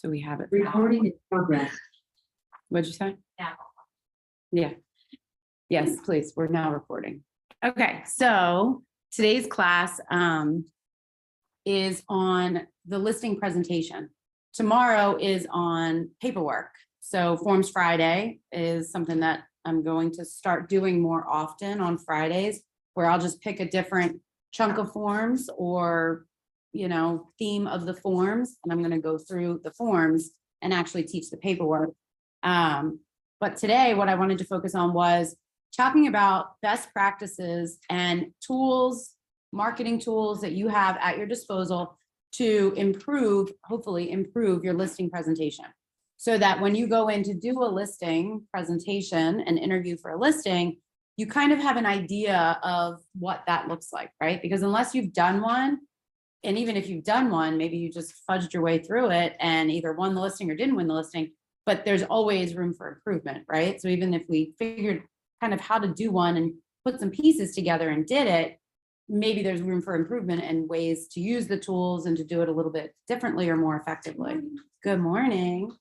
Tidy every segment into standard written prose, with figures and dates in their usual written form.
So we have it. Recording in progress. What'd you say? Yeah. Yeah. Yes, please. We're now recording. Okay, so today's class is on the listing presentation. Tomorrow is on paperwork. So Forms Friday is something that I'm going to start doing more often on Fridays, where I'll just pick a different chunk of forms or, you know, theme of the forms, and I'm going to go through the forms and actually teach the paperwork. But today, what I wanted to focus on was talking about best practices and tools, marketing tools that you have at your disposal to improve, hopefully improve your listing presentation. So that when you go in to do a listing presentation and interview for a listing, you kind of have an idea of what that looks like, right? Because unless you've done one, and even if you've done one, maybe you just fudged your way through it and either won the listing or didn't win the listing, but there's always room for improvement, right? So even if we figured kind of how to do one and put some pieces together and did it, maybe there's room for improvement and ways to use the tools and to do it a little bit differently or more effectively. Good morning.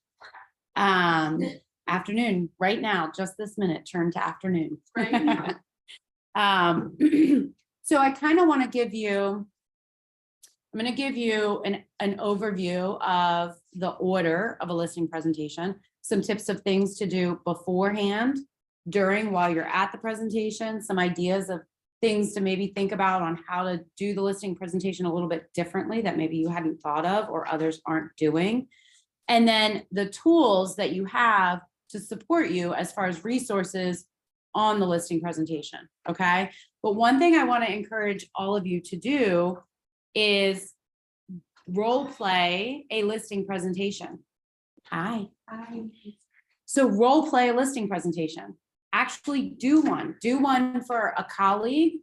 Afternoon, right now, just this minute, turn to afternoon. Right. So I kind of want to give you, I'm going to give you an overview of the order of a listing presentation, some tips of things to do beforehand, during, while you're at the presentation, some ideas of things to maybe think about on how to do the listing presentation a little bit differently that maybe you hadn't thought of or others aren't doing. And then the tools that you have to support you as far as resources on the listing presentation, okay? But one thing I want to encourage all of you to do is role play a listing presentation. Hi. So role play a listing presentation. Actually do one. Do one for a colleague.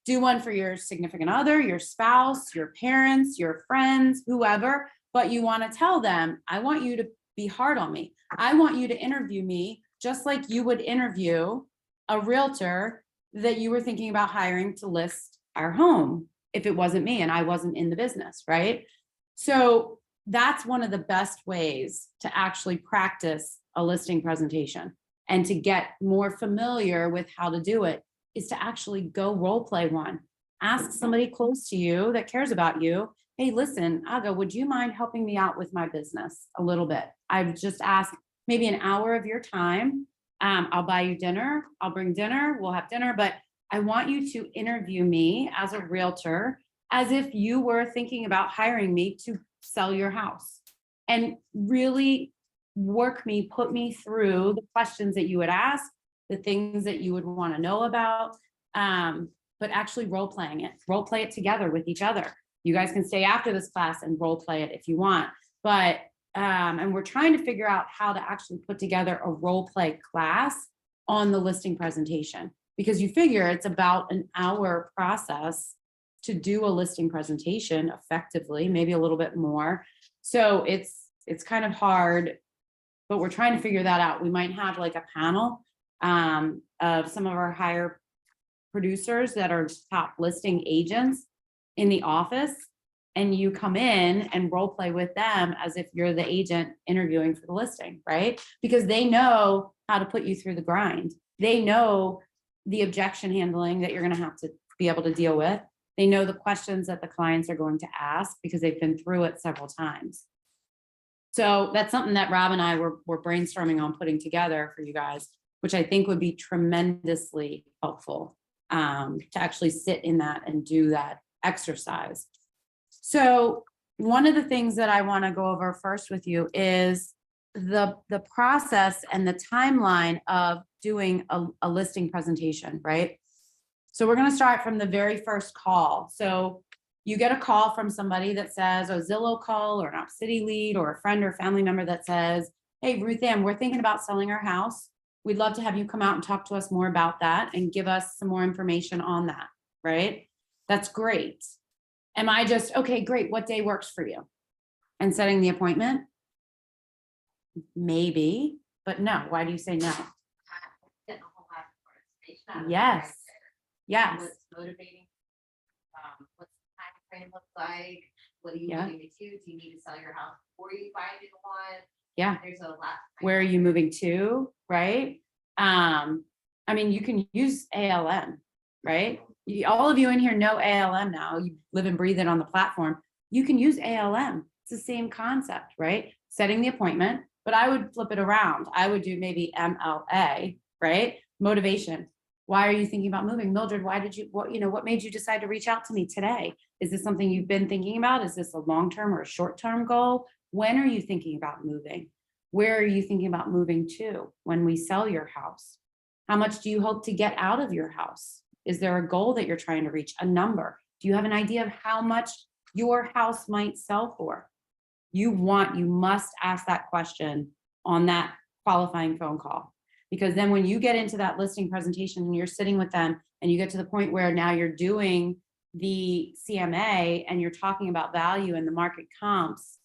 Do one for your significant other, your spouse, your parents, your friends, whoever. But you want to tell them, I want you to be hard on me. I want you to interview me just like you would interview a realtor that you were thinking about hiring to list our home if it wasn't me and I wasn't in the business, right? So that's one of the best ways to actually practice a listing presentation and to get more familiar with how to do it is to actually go role play one. Ask somebody close to you that cares about you, hey, listen, Aga, would you mind helping me out with my business a little bit? I've just asked maybe an hour of your time. I'll buy you dinner. I'll bring dinner. We'll have dinner, but I want you to interview me as a realtor as if you were thinking about hiring me to sell your house and really work me, put me through the questions that you would ask, the things that you would want to know about, but actually role play it together with each other. You guys can stay after this class and role play it if you want, but, and we're trying to figure out how to actually put together a role play class on the listing presentation, because you figure it's about an hour process to do a listing presentation effectively, maybe a little bit more. So it's kind of hard, but we're trying to figure that out. We might have like a panel of some of our higher producers that are top listing agents in the office, and you come in and role play with them as if you're the agent interviewing for the listing, right? Because they know how to put you through the grind. They know the objection handling that you're going to have to be able to deal with. They know the questions that the clients are going to ask because they've been through it several times. So that's something that Rob and I were brainstorming on putting together for you guys, which I think would be tremendously helpful to actually sit in that and do that exercise. So one of the things that I want to go over first with you is the process and the timeline of doing a listing presentation, right? So we're going to start from the very first call. So you get a call from somebody that says, a Zillow call or an Opcity lead or a friend or family member that says, hey, Ruth Ann, we're thinking about selling our house. We'd love to have you come out and talk to us more about that and give us some more information on that, right? That's great. Am I just, okay, great, what day works for you? And setting the appointment? Maybe, but no. Why do you say no? Getting a whole lot of information out of it. Yes. Yes. What's motivating? What's the time frame look like? what are you Yeah. moving to? Do you need to sell your house before you buy a new one? Yeah. There's a lot. Where are you moving to, right? I mean, you can use ALM, right? All of you in here know ALM now. You live and breathe it on the platform. You can use ALM. It's the same concept, right? Setting the appointment, but I would flip it around. I would do maybe MLA, right? Motivation. Why are you thinking about moving? Mildred, why did you, what made you decide to reach out to me today? Is this something you've been thinking about? Is this a long-term or a short-term goal? When are you thinking about moving? Where are you thinking about moving to when we sell your house? How much do you hope to get out of your house? Is there a goal that you're trying to reach, a number? Do you have an idea of how much your house might sell for? You must ask that question on that qualifying phone call. Because then when you get into that listing presentation and you're sitting with them and you get to the point where now you're doing the CMA and you're talking about value and the market comps,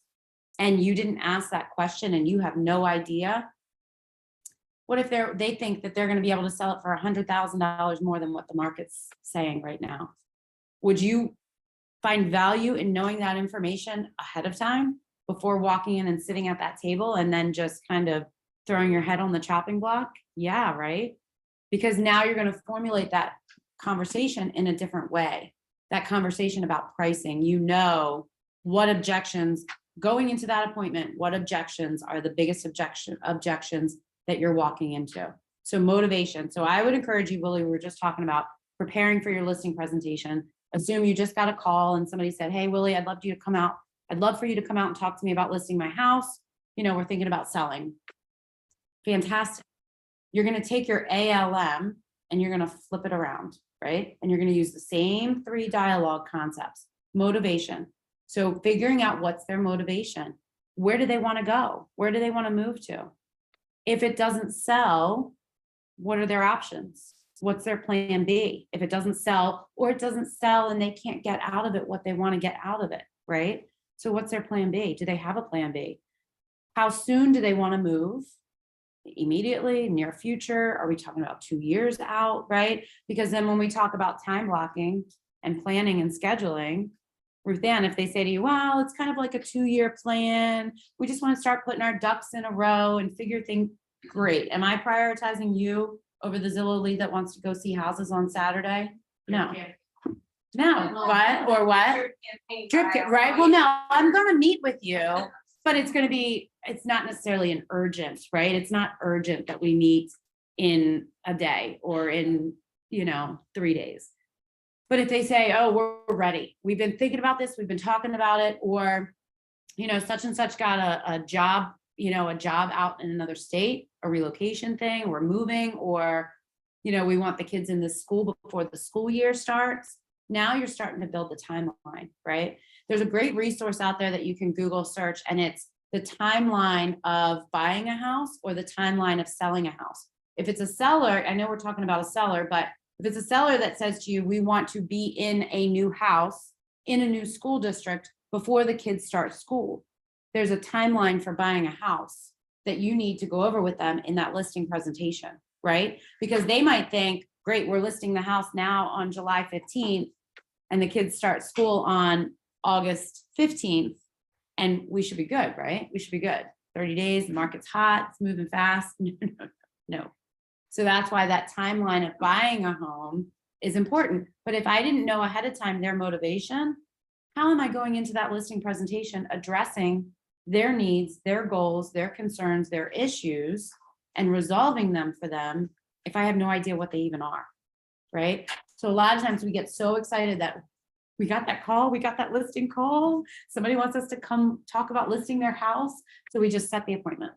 and you didn't ask that question and you have no idea, what if they think that they're going to be able to sell it for $100,000 more than what the market's saying right now? Would you find value in knowing that information ahead of time before walking in and sitting at that table and then just kind of throwing your head on the chopping block? Yeah, right? Because now you're going to formulate that conversation in a different way. That conversation about pricing, what objections going into that appointment, what objections are the biggest objections that you're walking into. So motivation. So I would encourage you, Willie, we were just talking about preparing for your listing presentation. Assume you just got a call and somebody said, hey, Willie, I'd love for you to come out and talk to me about listing my house. We're thinking about selling. Fantastic. You're going to take your ALM and you're going to flip it around, right? And you're going to use the same 3 dialogue concepts. Motivation. So figuring out what's their motivation. Where do they want to go? Where do they want to move to? If it doesn't sell, what are their options? What's their plan B? If it doesn't sell, or it doesn't sell and they can't get out of it what they want to get out of it, right? So what's their plan B? Do they have a plan B? How soon do they want to move? Immediately, near future? Are we talking about 2 years out, right? Because then when we talk about time blocking and planning and scheduling, Ruth Ann, if they say to you, well, it's kind of like a 2-year plan. We just want to start putting our ducks in a row and figure things. Great. Am I prioritizing you over the Zillow lead that wants to go see houses on Saturday? No. No. What? Or what? Right. Well, no, I'm going to meet with you, but it's not necessarily an urgent, right? It's not urgent that we meet in a day or in, 3 days. But if they say, oh, we're ready, we've been thinking about this, we've been talking about it, or, such and such got a job, a job out in another state, a relocation thing, we're moving, or, we want the kids in this school before the school year starts. Now you're starting to build the timeline, right? There's a great resource out there that you can Google search, and it's the timeline of buying a house or the timeline of selling a house. If it's a seller, I know we're talking about a seller, but if it's a seller that says to you, we want to be in a new house, in a new school district before the kids start school, there's a timeline for buying a house that you need to go over with them in that listing presentation, right? Because they might think, great, we're listing the house now on July 15th, and the kids start school on August 15th, and we should be good, right? We should be good. 30 days, the market's hot, it's moving fast. No. So that's why that timeline of buying a home is important. But if I didn't know ahead of time their motivation, how am I going into that listing presentation addressing their needs, their goals, their concerns, their issues, and resolving them for them if I have no idea what they even are, right? So a lot of times we get so excited that we got that call, we got that listing call, somebody wants us to come talk about listing their house. So we just set the appointment.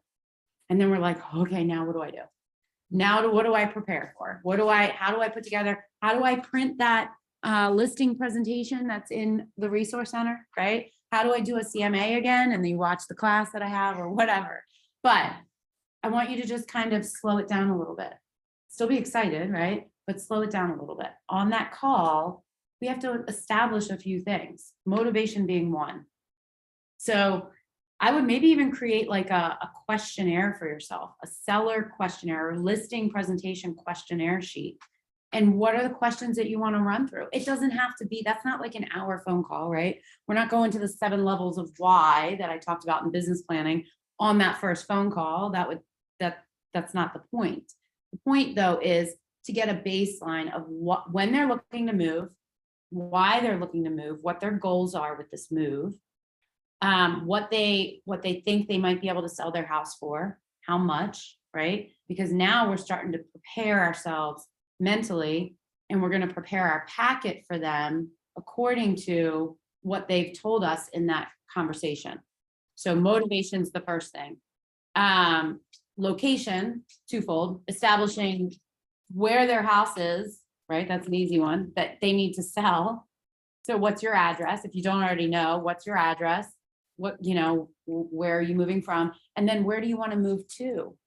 And then we're like, okay, now what do I do? What do I prepare for? How do I put together, how do I print that listing presentation that's in the resource center, right? How do I do a CMA again? And then you watch the class that I have or whatever. But I want you to just kind of slow it down a little bit. Still be excited, right? But slow it down a little bit. On that call, we have to establish a few things, motivation being one. So I would maybe even create like a questionnaire for yourself, a seller questionnaire or listing presentation questionnaire sheet. And what are the questions that you want to run through? It doesn't have to be, that's not like an hour phone call, right? We're not going to the 7 levels of why that I talked about in business planning on that first phone call. That's not the point. The point though is to get a baseline of when they're looking to move, why they're looking to move, what their goals are with this move, what they think they might be able to sell their house for, how much, right? Because now we're starting to prepare ourselves mentally, and we're going to prepare our packet for them according to what they've told us in that conversation. So motivation's the first thing. Location, twofold, establishing where their house is, right? That's an easy one that they need to sell. So what's your address? If you don't already know, what's your address? What, where are you moving from? And then where do you want to move to,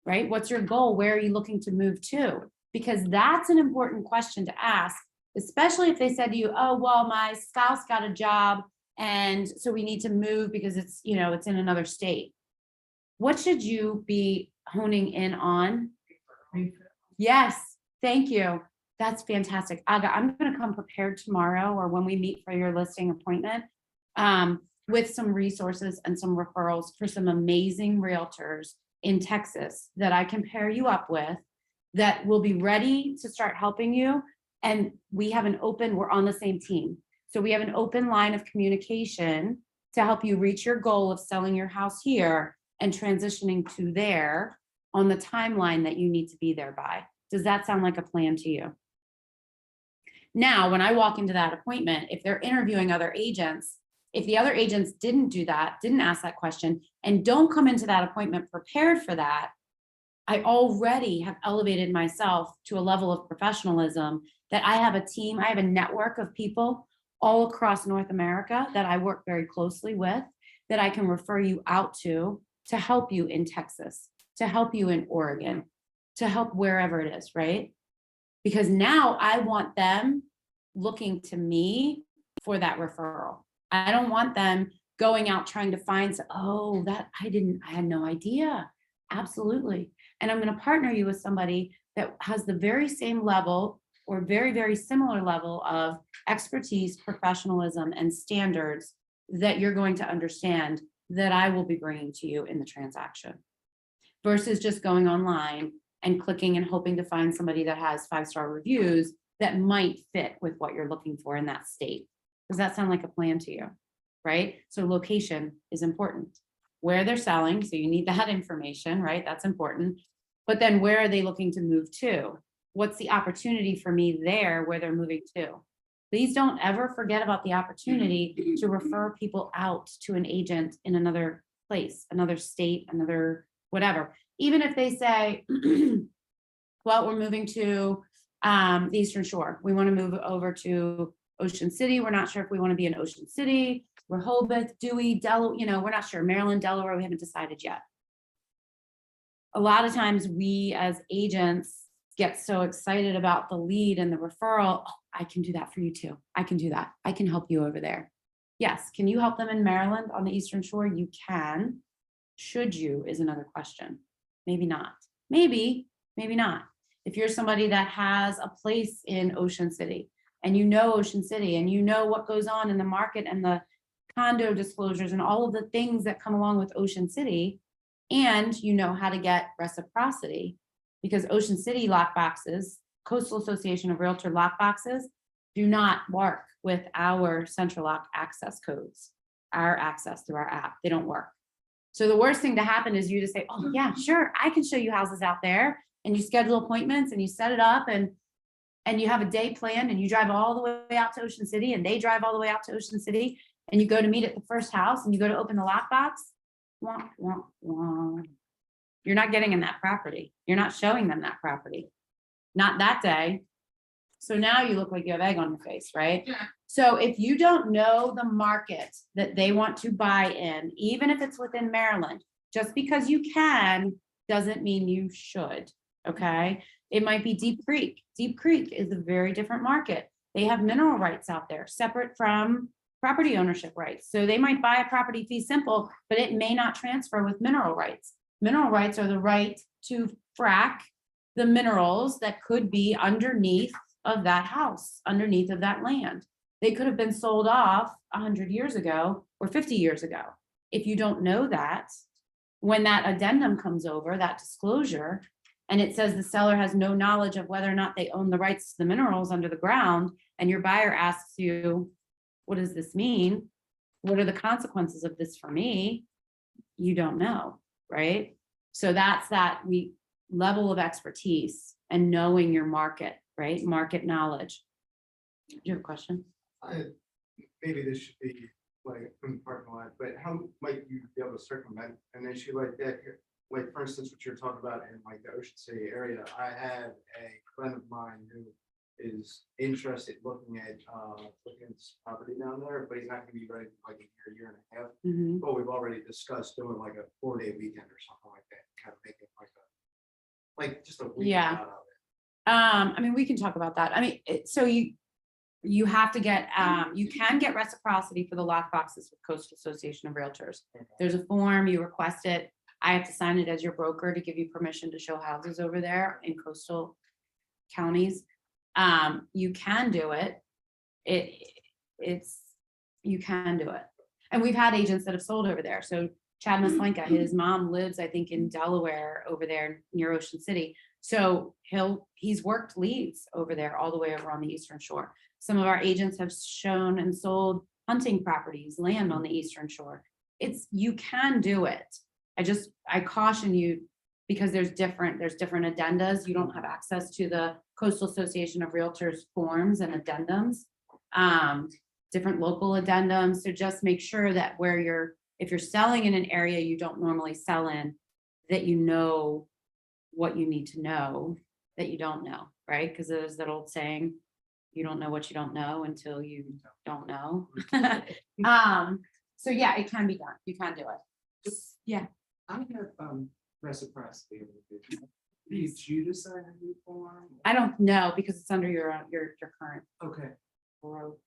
right? What's your goal? Where are you looking to move to? Because that's an important question to ask, especially if they said to you, oh, well, my spouse got a job and so we need to move because it's, it's in another state. What should you be honing in on? Yes, thank you. That's fantastic. Aga, I'm going to come prepared tomorrow or when we meet for your listing appointment with some resources and some referrals for some amazing realtors in Texas that I can pair you up with that will be ready to start helping you. And we have we're on the same team. So we have an open line of communication to help you reach your goal of selling your house here and transitioning to there on the timeline that you need to be there by. Does that sound like a plan to you? Now, when I walk into that appointment, if they're interviewing other agents, if the other agents didn't do that, didn't ask that question, and don't come into that appointment prepared for that, I already have elevated myself to a level of professionalism that I have a team, I have a network of people all across North America that I work very closely with, that I can refer you out to help you in Texas, to help you in Oregon, to help wherever it is, right? Because now I want them looking to me for that referral. I don't want them going out trying to find, I had no idea. Absolutely. And I'm going to partner you with somebody that has the very same level or very, very similar level of expertise, professionalism, and standards that you're going to understand that I will be bringing to you in the transaction versus just going online and clicking and hoping to find somebody that has 5-star reviews that might fit with what you're looking for in that state. Does that sound like a plan to you? Right? So location is important. Where they're selling, so you need that information, right? That's important. But then where are they looking to move to? What's the opportunity for me there where they're moving to? Please don't ever forget about the opportunity to refer people out to an agent in another place, another state, another whatever. Even if they say, well, we're moving to the Eastern Shore. We want to move over to Ocean City. We're not sure if we want to be in Ocean City, Rehoboth, Dewey, Delaware, we're not sure. Maryland, Delaware, we haven't decided yet. A lot of times we as agents get so excited about the lead and the referral. Oh, I can do that for you too. I can do that. I can help you over there. Yes. Can you help them in Maryland on the Eastern Shore? You can. Should you is another question. Maybe not. Maybe not. If you're somebody that has a place in Ocean City and you know Ocean City and you know what goes on in the market and the condo disclosures and all of the things that come along with Ocean City, and you know how to get reciprocity, because Ocean City lockboxes, Coastal Association of Realtor lockboxes, do not work with our central lock access codes, our access through our app. They don't work. So the worst thing to happen is you to say, oh yeah, sure, I can show you houses out there, and you schedule appointments and you set it up and you have a day planned and you drive all the way out to Ocean City and they drive all the way out to Ocean City and you go to meet at the first house and you go to open the lockbox. Wah, wah, wah. You're not getting in that property. You're not showing them that property. Not that day. So now you look like you have egg on your face, right? Yeah. So if you don't know the market that they want to buy in, even if it's within Maryland, just because you can doesn't mean you should, okay? It might be Deep Creek. Deep Creek is a very different market. They have mineral rights out there, separate from property ownership rights. So they might buy a property fee simple, but it may not transfer with mineral rights. Mineral rights are the right to frack the minerals that could be underneath of that house, underneath of that land. They could have been sold off 100 years ago or 50 years ago. If you don't know that, when that addendum comes over, that disclosure, and it says the seller has no knowledge of whether or not they own the rights to the minerals under the ground, and your buyer asks you, what does this mean? What are the consequences of this for me? You don't know, right? So that's that level of expertise and knowing your market, right? Market knowledge. Do you have a question? Maybe this should be like in the parking lot, but how might you be able to circumvent an issue like that? Like, for instance, what you're talking about in like the Ocean City area, I have a friend of mine who is interested looking at this property down there, but he's not gonna be ready for like a year and a half. Mhm. But we've already discussed doing like a 4-day weekend or something like that, kind of make it like just a weekend Yeah. out of it. I mean, we can talk about that. I mean, so you have to get, you can get reciprocity for the lock boxes with Coastal Association of Realtors. There's a form, you request it. I have to sign it as your broker to give you permission to show houses over there in coastal counties. You can do it. You can do it. And we've had agents that have sold over there. So Chad Maslenka, his mom lives, I think, in Delaware over there near Ocean City. So he's worked leads over there all the way over on the Eastern Shore. Some of our agents have shown and sold hunting properties, land on the Eastern Shore. You can do it. I caution you because there's different addendas. You don't have access to the Coastal Association of Realtors forms and addendums, different local addendums. So just make sure that if you're selling in an area you don't normally sell in, that you know what you need to know that you don't know, right? Because there's that old saying, you don't know what you don't know until you don't know. So yeah, it can be done. You can do it. Yeah. I have reciprocity. Did you decide a new form? I don't know because it's under your current Okay. brokerage.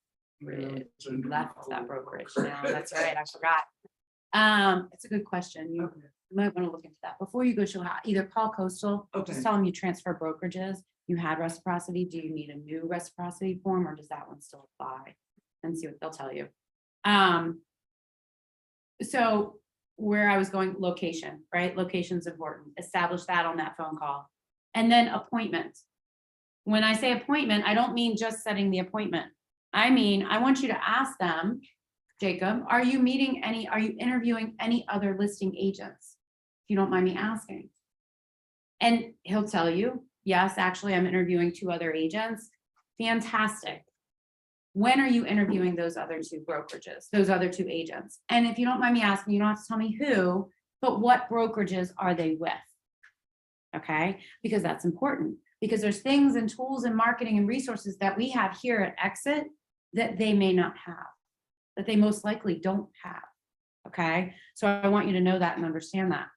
You left that brokerage now. That's right. I forgot. It's a good question. You might want to look into that before you go show how. Either call Coastal, Okay. just tell them you transfer brokerages. You had reciprocity. Do you need a new reciprocity form or does that one still apply? And see what they'll tell you. So where I was going, location, right? Location's important. Establish that on that phone call. And then appointment. When I say appointment, I don't mean just setting the appointment. I mean, I want you to ask them, Jacob, are you interviewing any other listing agents? If you don't mind me asking. And he'll tell you, yes, actually, I'm interviewing 2 other agents. Fantastic. When are you interviewing those other 2 brokerages, those other 2 agents? And if you don't mind me asking, you don't have to tell me who, but what brokerages are they with? Okay, because that's important. Because there's things and tools and marketing and resources that we have here at Exit that they may not have, that they most likely don't have. Okay, so I want you to know that and understand that.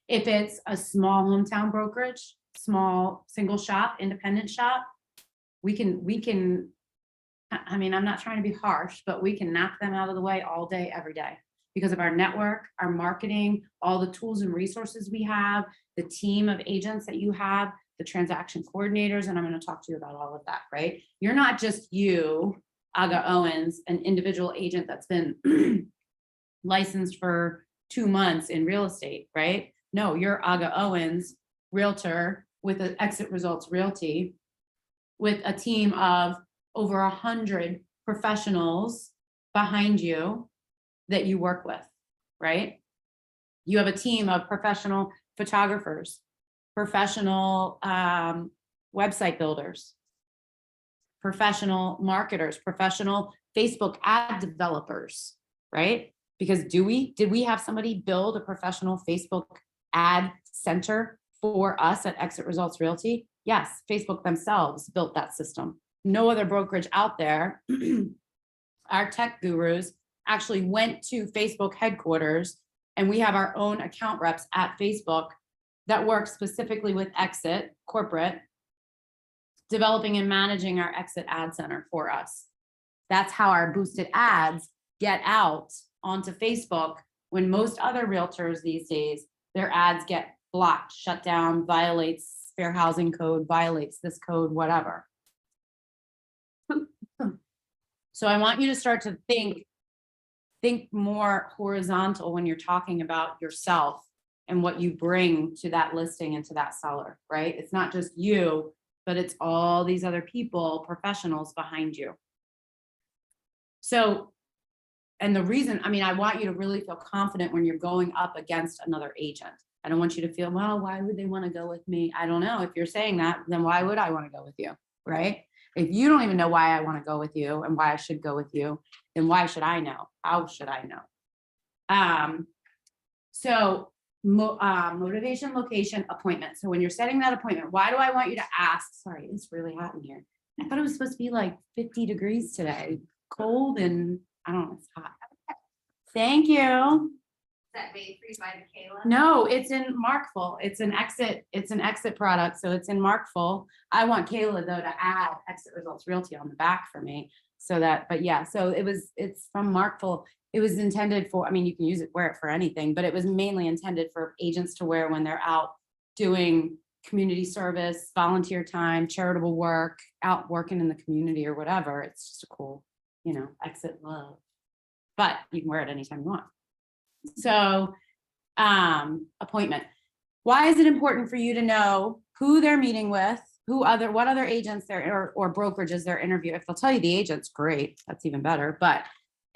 If it's a small hometown brokerage, small single shop, independent shop, we can, I mean, I'm not trying to be harsh, but we can knock them out of the way all day, every day because of our network, our marketing, all the tools and resources we have, the team of agents that you have, the transaction coordinators, and I'm going to talk to you about all of that, right? You're not just you, Aga Owens, an individual agent that's been licensed for 2 months in real estate, right? No, you're Aga Owens, realtor with an Exit Results Realty, with a team of over 100 professionals behind you that you work with, right? You have a team of professional photographers, professional website builders, professional marketers, professional Facebook ad developers, right? Because did we have somebody build a professional Facebook ad center for us at Exit Results Realty? Yes, Facebook themselves built that system. No other brokerage out there. Our tech gurus actually went to Facebook headquarters, and we have our own account reps at Facebook that work specifically with Exit corporate, developing and managing our Exit ad center for us. That's how our boosted ads get out onto Facebook, when most other realtors these days, their ads get blocked, shut down, violates fair housing code, violates this code, whatever. So I want you to start to think more horizontal when you're talking about yourself and what you bring to that listing and to that seller, right? It's not just you, but it's all these other people, professionals behind you. So, and the reason, I mean, I want you to really feel confident when you're going up against another agent. I don't want you to feel, well, why would they want to go with me? I don't know. If you're saying that, then why would I want to go with you, right? If you don't even know why I want to go with you and why I should go with you, then why should I know? How should I know? So motivation, location, appointment. So when you're setting that appointment, why do I want you to ask? Sorry, it's really hot in here. I thought it was supposed to be like 50 degrees today, cold, and I don't know, it's hot. Thank you. Is that made for you by Michaela? No, it's in Markful. It's an exit product. So it's in Markful. I want Kayla though to add Exit Results Realty on the back for me. So that, but yeah, so it's from Markful. It was intended for, I mean, you can wear it for anything, but it was mainly intended for agents to wear when they're out doing community service, volunteer time, charitable work, out working in the community or whatever. It's just a cool, exit love. But you can wear it anytime you want. So, appointment. Why is it important for you to know who they're meeting with, what other agents or brokerages they're interviewing? If they'll tell you the agents, great, that's even better. But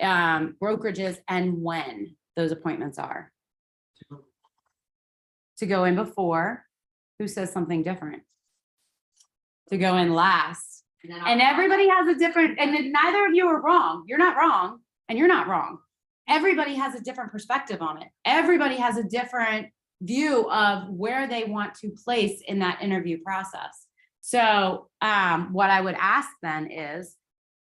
brokerages and when those appointments are. To go in before, who says something different? To go in last. And everybody has a different, and neither of you are wrong. You're not wrong, and you're not wrong. Everybody has a different perspective on it. Everybody has a different view of where they want to place in that interview process. So what I would ask then is,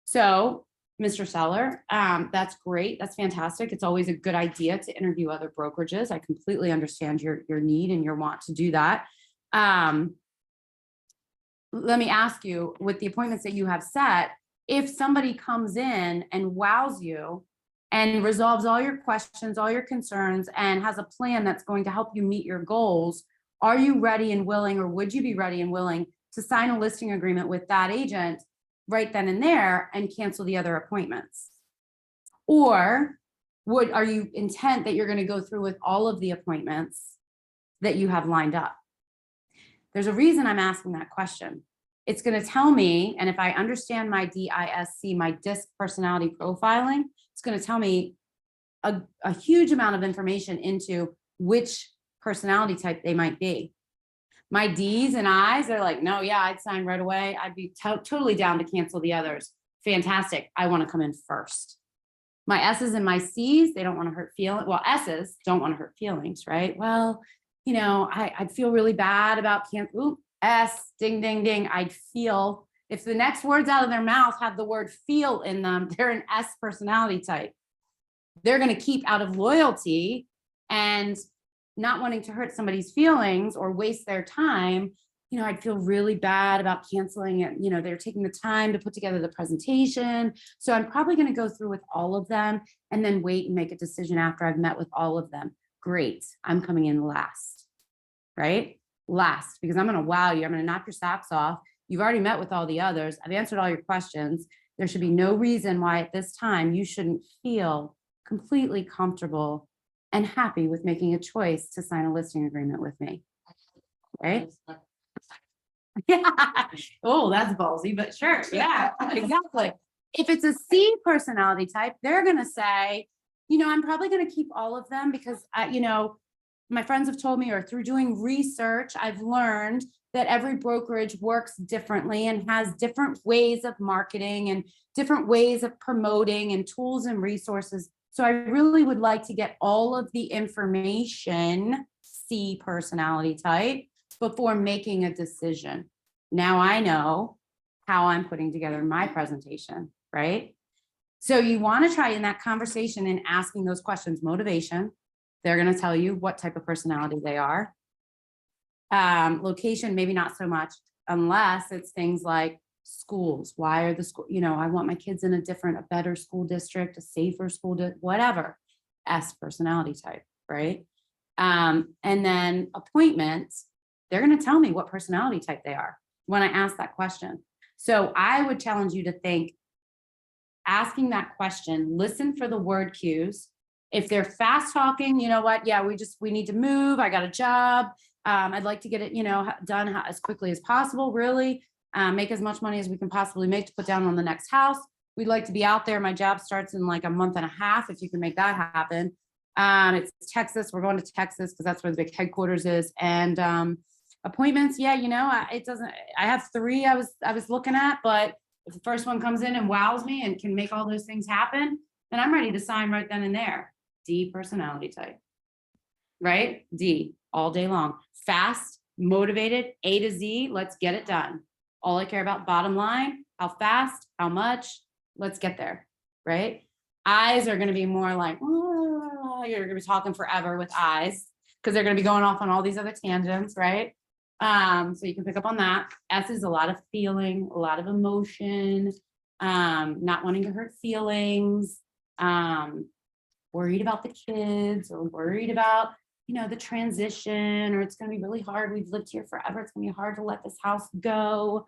so Mr. Seller, that's great. That's fantastic. It's always a good idea to interview other brokerages. I completely understand your need and your want to do that. Let me ask you, with the appointments that you have set, if somebody comes in and wows you and resolves all your questions, all your concerns, and has a plan that's going to help you meet your goals, are you ready and willing, or would you be ready and willing to sign a listing agreement with that agent right then and there and cancel the other appointments? Or are you intent that you're going to go through with all of the appointments that you have lined up? There's a reason I'm asking that question. It's going to tell me, and if I understand my DISC, my DISC personality profiling, it's going to tell me a huge amount of information into which personality type they might be. My D's and I's are like, no, yeah, I'd sign right away. I'd be totally down to cancel the others. Fantastic. I want to come in first. My S's and my C's, they don't want to hurt feelings. Well, S's don't want to hurt feelings, right? Well, I'd feel really bad about S, ding, ding, ding. I'd feel, if the next words out of their mouth have the word feel in them, they're an S personality type. They're going to keep out of loyalty and not wanting to hurt somebody's feelings or waste their time. I'd feel really bad about canceling it. They're taking the time to put together the presentation. So I'm probably going to go through with all of them and then wait and make a decision after I've met with all of them. Great. I'm coming in last, right? Last, because I'm going to wow you. I'm going to knock your socks off. You've already met with all the others. I've answered all your questions. There should be no reason why at this time you shouldn't feel completely comfortable and happy with making a choice to sign a listing agreement with me, right? Yeah. Oh, that's ballsy, but sure. Yeah, exactly. If it's a C personality type, they're going to say, I'm probably going to keep all of them because my friends have told me, or through doing research, I've learned that every brokerage works differently and has different ways of marketing and different ways of promoting and tools and resources. So I really would like to get all of the information, C personality type, before making a decision. Now I know how I'm putting together my presentation, right? So you want to try in that conversation and asking those questions, motivation. They're going to tell you what type of personality they are. Location, maybe not so much, unless it's things like schools. Why are the school, I want my kids in a better school district, a safer school, whatever. S personality type, right? And then appointments. they're going to tell me what personality type they are when I ask that question. So I would challenge you to think, asking that question, listen for the word cues. If they're fast talking, you know what? Yeah, we need to move. I got a job. I'd like to get it, done as quickly as possible, really. Make as much money as we can possibly make to put down on the next house. We'd like to be out there. My job starts in like a month and a half, if you can make that happen. It's Texas. We're going to Texas because that's where the big headquarters is. And appointments, yeah, I have 3 I was looking at, but if the first one comes in and wows me and can make all those things happen, then I'm ready to sign right then and there. D personality type, right? D, all day long. Fast, motivated, A to Z, let's get it done. All I care about, bottom line, how fast, how much, let's get there, right? Eyes are going to be more like, oh, you're going to be talking forever with eyes because they're going to be going off on all these other tangents, right? So you can pick up on that. S is a lot of feeling, a lot of emotion, not wanting to hurt feelings, worried about the kids or worried about, the transition, or it's going to be really hard. We've lived here forever. It's going to be hard to let this house go.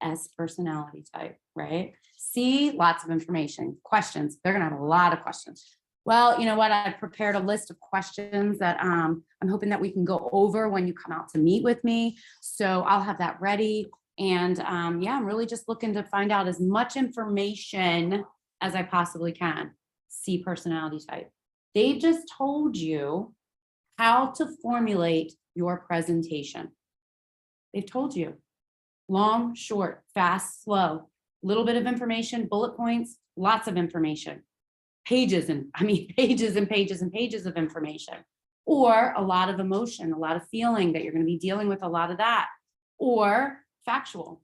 S personality type, right? C, lots of information, questions. They're going to have a lot of questions. Well, you know what? I prepared a list of questions that I'm hoping that we can go over when you come out to meet with me. So I'll have that ready. And yeah, I'm really just looking to find out as much information as I possibly can. C personality type. They just told you how to formulate your presentation. They've told you long, short, fast, slow, little bit of information, bullet points, lots of information, pages and pages and pages and pages of information, or a lot of emotion, a lot of feeling that you're going to be dealing with a lot of that, or factual,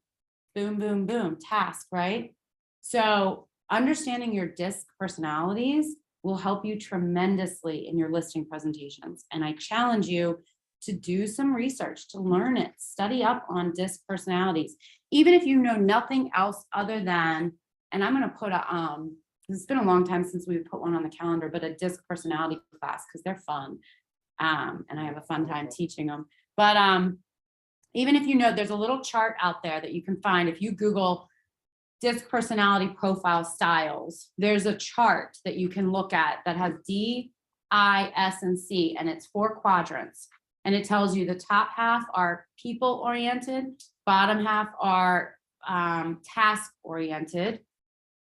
boom, boom, boom, task, right? So understanding your DISC personalities will help you tremendously in your listing presentations. And I challenge you to do some research, to learn it, study up on DISC personalities, even if you know nothing else other than, and I'm going to put it's been a long time since we put one on the calendar, but a DISC personality class, because they're fun. And I have a fun time teaching them. But even if there's a little chart out there that you can find, if you Google DISC personality profile styles, there's a chart that you can look at that has D, I, S, and C, and it's 4 quadrants. And it tells you the top half are people oriented, bottom half are task oriented.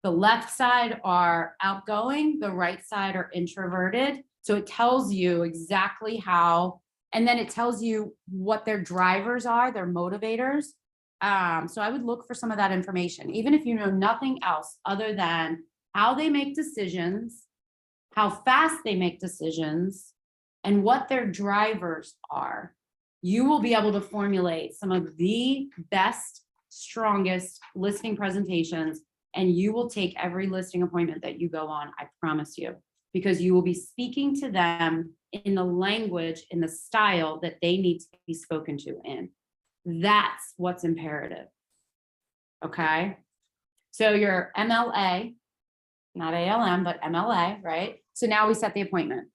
The left side are outgoing, the right side are introverted. So it tells you exactly how, and then it tells you what their drivers are, their motivators. So I would look for some of that information, even if you know nothing else other than how they make decisions, how fast they make decisions, and what their drivers are. You will be able to formulate some of the best, strongest listing presentations, and you will take every listing appointment that you go on, I promise you, because you will be speaking to them in the language, in the style that they need to be spoken to in. That's what's imperative. Okay. So your MLA, not ALM, but MLA, right? So now we set the appointment.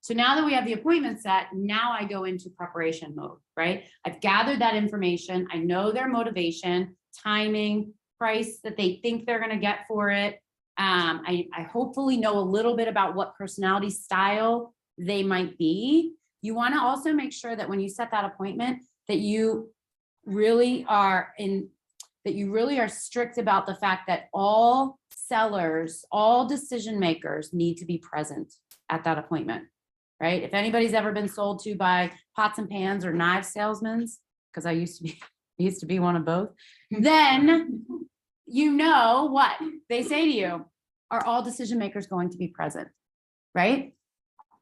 So now that we have the appointment set, now I go into preparation mode, right? I've gathered that information. I know their motivation, timing, price that they think they're going to get for it. I hopefully know a little bit about what personality style they might be. You want to also make sure that when you set that appointment, that you really are strict about the fact that all sellers, all decision makers need to be present at that appointment, right? If anybody's ever been sold to by pots and pans or knife salesmen, because I used to be one of both, then you know what they say to you. Are all decision makers going to be present, right?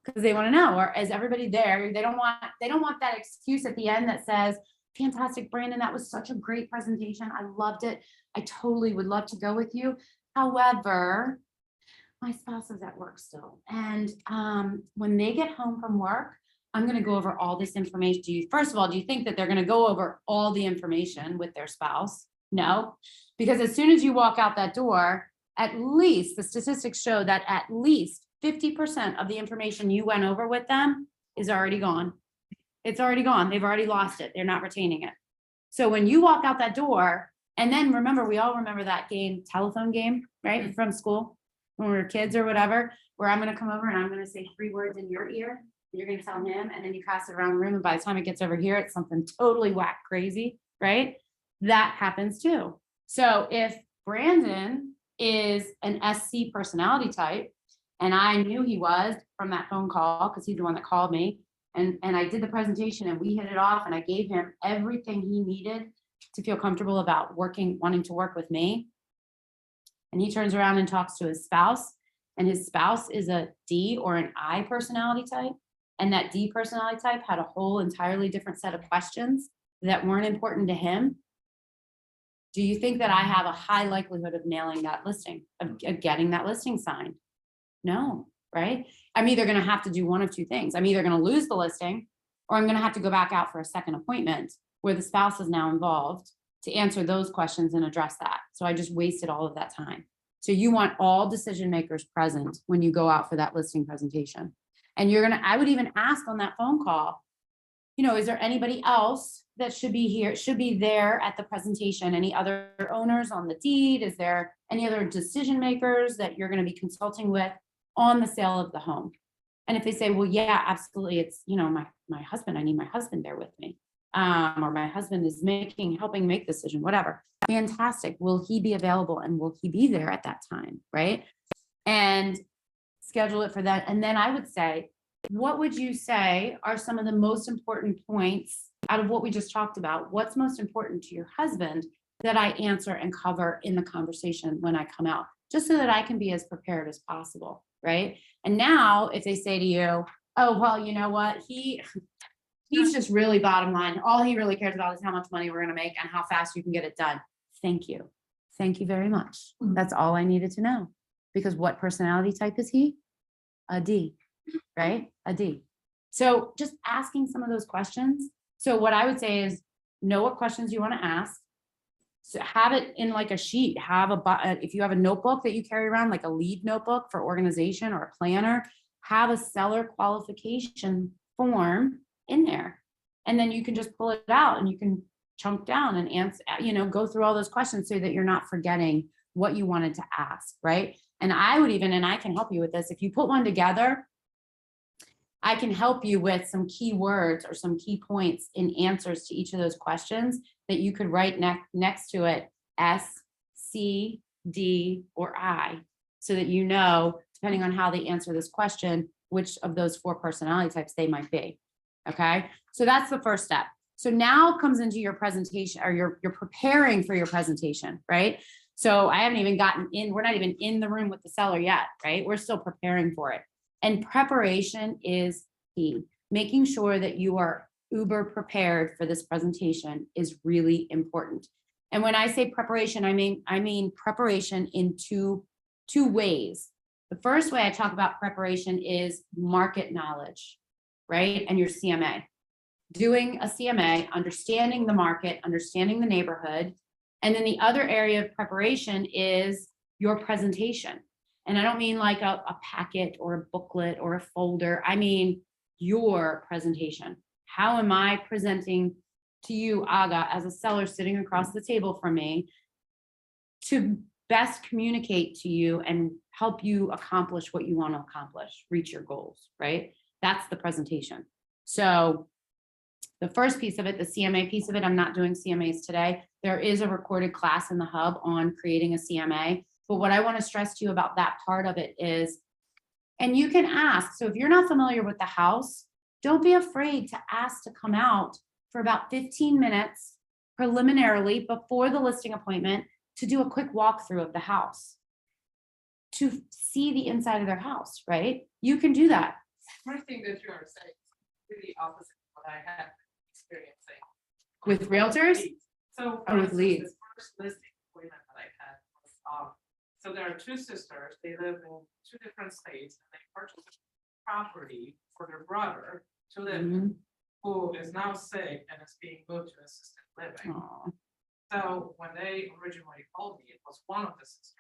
Because they want to know, or is everybody there? They don't want that excuse at the end that says, fantastic, Brandon, that was such a great presentation. I loved it. I totally would love to go with you. However, my spouse is at work still. And when they get home from work, I'm going to go over all this information. First of all, do you think that they're going to go over all the information with their spouse? No, because as soon as you walk out that door, at least the statistics show that at least 50% of the information you went over with them is already gone. It's already gone. They've already lost it. They're not retaining it. So when you walk out that door, and then remember, we all remember that game, telephone game, right, from school, when we were kids or whatever, where I'm gonna come over and I'm gonna say 3 words in your ear, you're gonna tell him, and then you pass it around the room, and by the time it gets over here, it's something totally whack crazy, right? That happens too. So if Brandon is an SC personality type, and I knew he was from that phone call, because he's the one that called me, and I did the presentation and we hit it off, and I gave him everything he needed to feel comfortable about wanting to work with me. And he turns around and talks to his spouse, and his spouse is a D or an I personality type. And that D personality type had a whole entirely different set of questions that weren't important to him. Do you think that I have a high likelihood of nailing that listing, of getting that listing signed? No, right? I'm either gonna have to do one of 2 things. I'm either gonna lose the listing, or I'm gonna have to go back out for a second appointment where the spouse is now involved to answer those questions and address that. So I just wasted all of that time. So you want all decision makers present when you go out for that listing presentation. And I would even ask on that phone call, is there anybody else that should be here, should be there at the presentation? Any other owners on the deed? Is there any other decision makers that you're going to be consulting with on the sale of the home? And if they say, well, yeah, absolutely, it's, my husband, I need my husband there with me. Or my husband is helping make the decision, whatever. Fantastic. Will he be available, and will he be there at that time? Right. And schedule it for that. And then I would say, what would you say are some of the most important points out of what we just talked about? What's most important to your husband that I answer and cover in the conversation when I come out, just so that I can be as prepared as possible, right? And now if they say to you, oh, well, you know what, he's just really bottom line. All he really cares about is how much money we're going to make and how fast you can get it done. Thank you. Thank you very much. That's all I needed to know. Because what personality type is he? A D, right? A D. So just asking some of those questions. So what I would say is know what questions you want to ask. So have it in like a sheet. If you have a notebook that you carry around, like a lead notebook for organization or a planner, have a seller qualification form in there. And then you can just pull it out and you can chunk down and answer, go through all those questions so that you're not forgetting what you wanted to ask, right? And I would even, and I can help you with this, if you put one together, I can help you with some key words or some key points in answers to each of those questions that you could write next to it, S, C, D, or I, so that depending on how they answer this question, which of those 4 personality types they might be. Okay, so that's the first step. So now comes into your presentation, or you're preparing for your presentation, right? So I haven't even we're not even in the room with the seller yet, right? We're still preparing for it. And preparation is key. Making sure that you are uber prepared for this presentation is really important. And when I say preparation, I mean preparation in two ways. The first way I talk about preparation is market knowledge, right? And your CMA. Doing a CMA, understanding the market, understanding the neighborhood. And then the other area of preparation is your presentation. And I don't mean like a packet or a booklet or a folder. I mean your presentation. How am I presenting to you, Aga, as a seller sitting across the table from me, to best communicate to you and help you accomplish what you want to accomplish, reach your goals, right? That's the presentation. So the first piece of it, the CMA piece of it, I'm not doing CMAs today. There is a recorded class in the hub on creating a CMA. But what I want to stress to you about that part of it is, and you can ask, so if you're not familiar with the house, don't be afraid to ask to come out for about 15 minutes preliminarily before the listing appointment to do a quick walkthrough of the house, to see the inside of their house, right? You can do that. Everything that you are saying is really opposite of what I have been experiencing. With realtors? So Or with for leads? instance, this first listing appointment that I had was, so there are 2 sisters, they live in 2 different states, and they purchased property for their brother to live in, who is now sick and is being moved to assisted living. Aw. So when they originally called me, it was one of the sisters.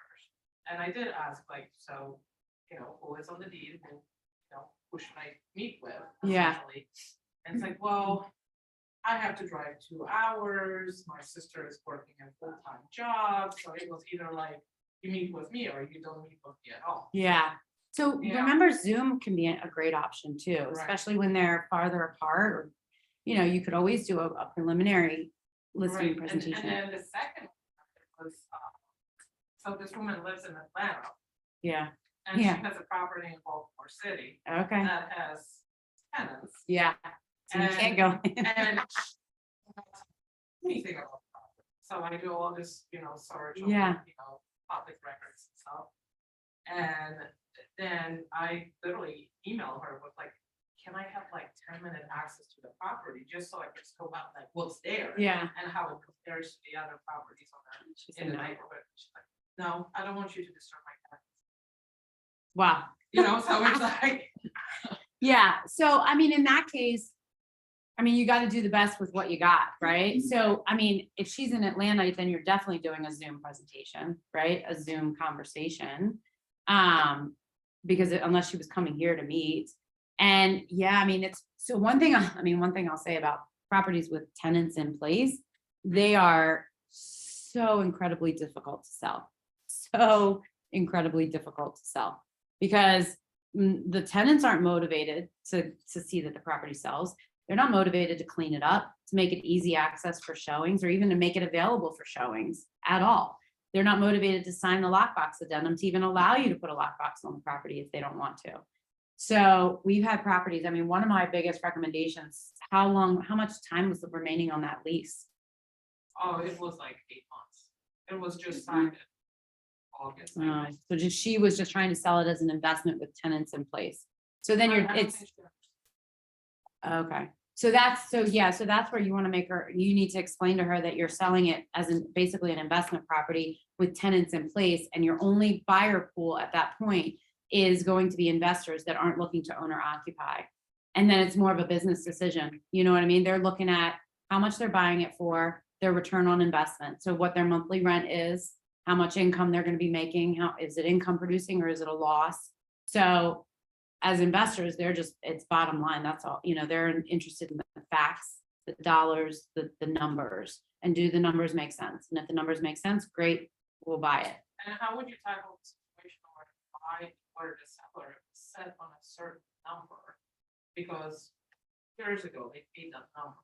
And I did ask, like, so, who is on the deed, who should I meet with? Yeah. essentially. And it's like, well, I have to drive 2 hours, my sister is working a full-time job, so it was either like, you meet with me or you don't meet with me at all. Yeah. So Yeah. remember, Zoom can be a great option too, Right. especially when they're farther apart, or, you could always do a preliminary listing Right, and presentation. then the second one was, so this woman lives in Atlanta, Yeah, and she Yeah. has a property in Baltimore City okay, that has tenants, yeah. So you can't go. and anything about property. So I do all this, search on, Yeah. public records and stuff. And then I literally email her with like, can I have like 10-minute access to the property, just so I can scope out like what's there? Yeah. And how it compares to the other properties on that, She in said the no. neighborhood. She's like, no, I don't want you to disturb my cat. Wow. So it's like, Yeah, so I mean, in that case, I mean, you got to do the best with what you got, right? So, I mean, if she's in Atlanta, then you're definitely doing a Zoom presentation, right? A Zoom conversation. Because unless she was coming here to meet. And yeah, I mean, it's, so one thing I'll say about properties with tenants in place, they are so incredibly difficult to sell. So incredibly difficult to sell because the tenants aren't motivated to see that the property sells. They're not motivated to clean it up, to make it easy access for showings, or even to make it available for showings at all. They're not motivated to sign the lockbox addendum to even allow you to put a lockbox on the property if they don't want to. So we've had properties, I mean, one of my biggest recommendations, how much time was remaining on that lease? oh, it was like 8 months. It was just signed in August. I Oh, think. so she was just trying to sell it as an investment with tenants in place. So then I you're, don't it's, think she okay. So that's where you want to make her, you need to explain to her that you're selling it as basically an investment property with tenants in place, and your only buyer pool at that point is going to be investors that aren't looking to own or occupy. And then it's more of a business decision. You know what I mean? They're looking at how much they're buying it for, their return on investment. So what their monthly rent is, how much income they're going to be making, how is it income producing or is it a loss? So as investors, it's bottom line. That's all, they're interested in the facts, the dollars, the numbers, and do the numbers make sense? And if the numbers make sense, great, we'll buy it. And how would you tackle the situation where the seller is set on a certain number? Because years ago, they paid that number.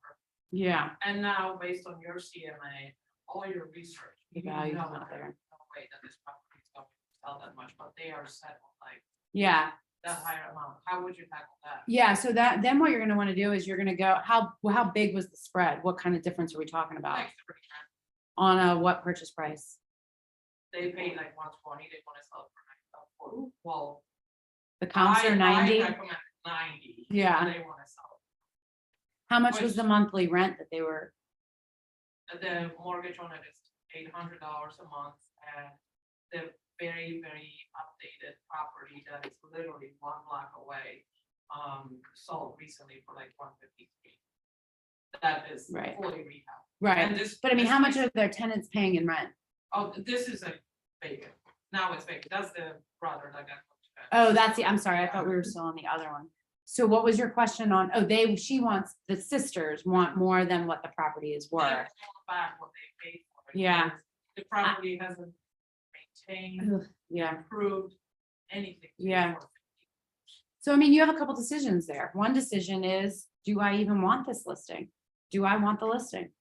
Yeah. And now, based on your CMA, all your research, The you know value's that not there. there's no way that this property is going to sell that much, but they are set on like Yeah. that higher amount. How would you tackle that? Yeah. So then what you're going to want to do is you're going to go, how big was the spread? What kind of difference are we talking about Like 3 grand. on a what purchase price? They paid like 120, they want to sell it for 90. Well, The comps are 90. I recommend 90. Yeah. and They want to sell How much was which- the monthly rent that they were? it. The mortgage on it is $800 a month, and the very, very updated property that is literally 1 block away, sold recently for like 153. That is Right. fully rehab. Right. And this, But I mean, this how much place- are their tenants paying in rent? Oh, this is a vacant. Now it's vacant. That's the brother that got. Oh, I'm sorry. I thought we were still on the other one. So what was your question on, the sisters want more than what the property is They worth. want back what they paid for it. Yeah. because The property hasn't maintained, Ugh, Yeah. improved, anything. Yeah. So, I mean, you have a couple decisions there. One decision is, do I even want this listing? Do I want the listing?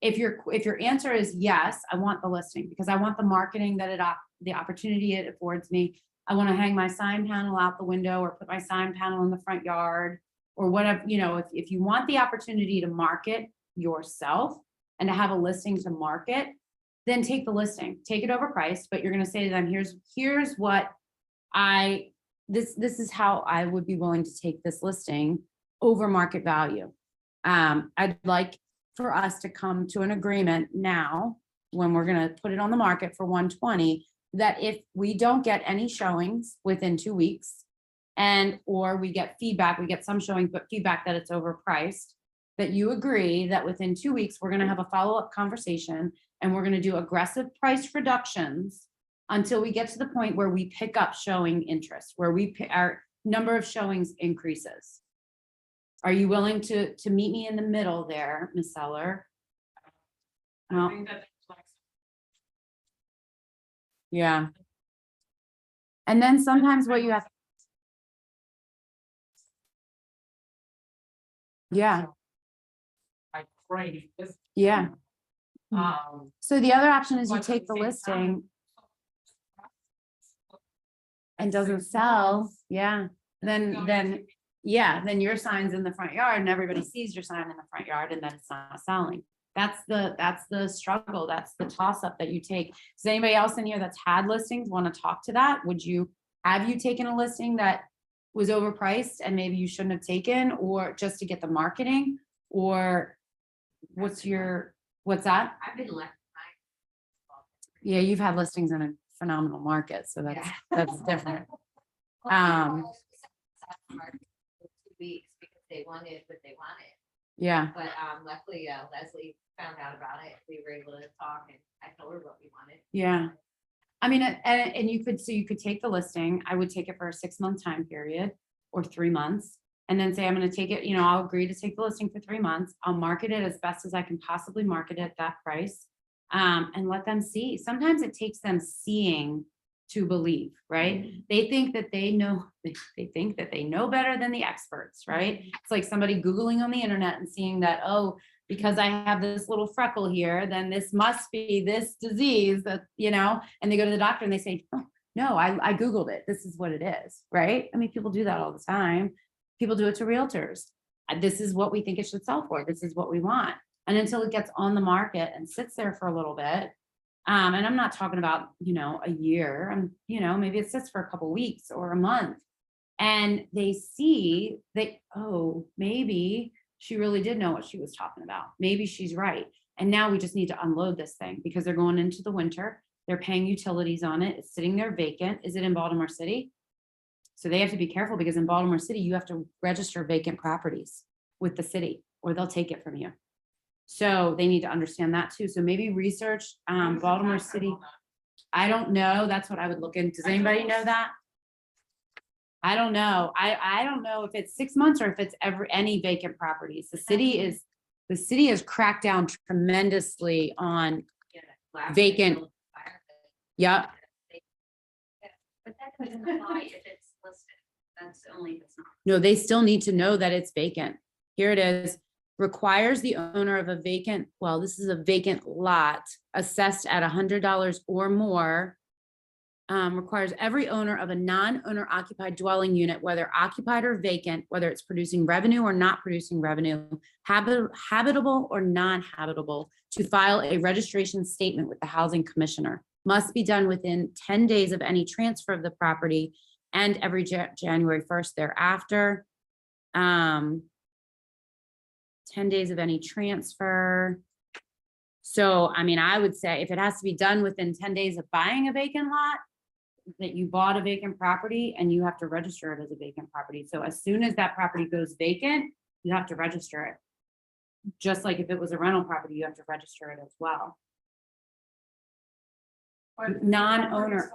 If your answer is yes, I want the listing because I want the marketing the opportunity it affords me. I want to hang my sign panel out the window or put my sign panel in the front yard or whatever, if you want the opportunity to market yourself and to have a listing to market, then take the listing, take it overpriced, but you're going to say to them, here's what this is how I would be willing to take this listing over market value. I'd like for us to come to an agreement now, when we're gonna put it on the market for 120, that if we don't get any showings within 2 weeks, or we get some showings, but feedback that it's overpriced, that you agree that within 2 weeks, we're gonna have a follow-up conversation and we're gonna do aggressive price reductions until we get to the point where we pick up showing interest, where our number of showings increases. Are you willing to meet me in the middle there, Ms. Seller? I Well, think that there's like yeah. And then sometimes what you have, yeah, like crazy. It's, yeah. So the other option is you but at take the same listing time, and doesn't sell, yeah, then then your sign's in the front yard and everybody sees your sign in the front yard and then it's not selling. That's the struggle, that's the toss up that you take. Does anybody else in here that's had listings want to talk to that? Have you taken a listing that was overpriced and maybe you shouldn't have taken, or just to get the marketing? Or what's that? I've been left Yeah, you've had listings in a phenomenal market, so that's different. behind. 2 weeks because they wanted what they wanted, Yeah, but luckily Leslie found out about it. We were able to talk and I told her what we wanted. yeah. I mean, and you could take the listing, I would take it for a 6-month time period or 3 months. And then say, I'm gonna take it, I'll agree to take the listing for 3 months. I'll market it as best as I can possibly market it at that price. And let them see. Sometimes it takes them seeing to believe, right? They think that they know, they think that they know better than the experts, right? It's like somebody Googling on the internet and seeing that, oh, because I have this little freckle here, then this must be this disease that, and they go to the doctor and they say, oh, no, I Googled it. This is what it is, right? I mean, people do that all the time. People do it to realtors. This is what we think it should sell for. This is what we want. And until it gets on the market and sits there for a little bit, and I'm not talking about, a year, maybe it sits for a couple weeks or a month, and they see that, oh, maybe she really did know what she was talking about. Maybe she's right. And now we just need to unload this thing because they're going into the winter. They're paying utilities on it. It's sitting there vacant. Is it in Baltimore City? So they have to be careful because in Baltimore City, you have to register vacant properties with the city or they'll take it from you. So they need to understand that too. So maybe research what is the Baltimore time frame City. on that? I don't know. That's what I would look into. Does anybody know that? I don't know. I don't know if it's 6 months or if it's any vacant properties. The city has cracked down tremendously on, Last Vacant. week, fire, yeah, but that doesn't apply if it's listed. That's only if it's not. no, they still need to know that it's vacant. Here it is. Requires the owner of a vacant, well, this is a vacant lot assessed at $100 or more. Requires every owner of a non-owner occupied dwelling unit, whether occupied or vacant, whether it's producing revenue or not producing revenue, habitable or non-habitable, to file a registration statement with the housing commissioner. Must be done within 10 days of any transfer of the property and every January 1st thereafter. 10 days of any transfer. So, I mean, I would say if it has to be done within 10 days of buying a vacant lot, that you bought a vacant property and you have to register it as a vacant property. So as soon as that property goes vacant, you have to register it. Just like if it was a rental property, you have to register it as well. But Non-owner.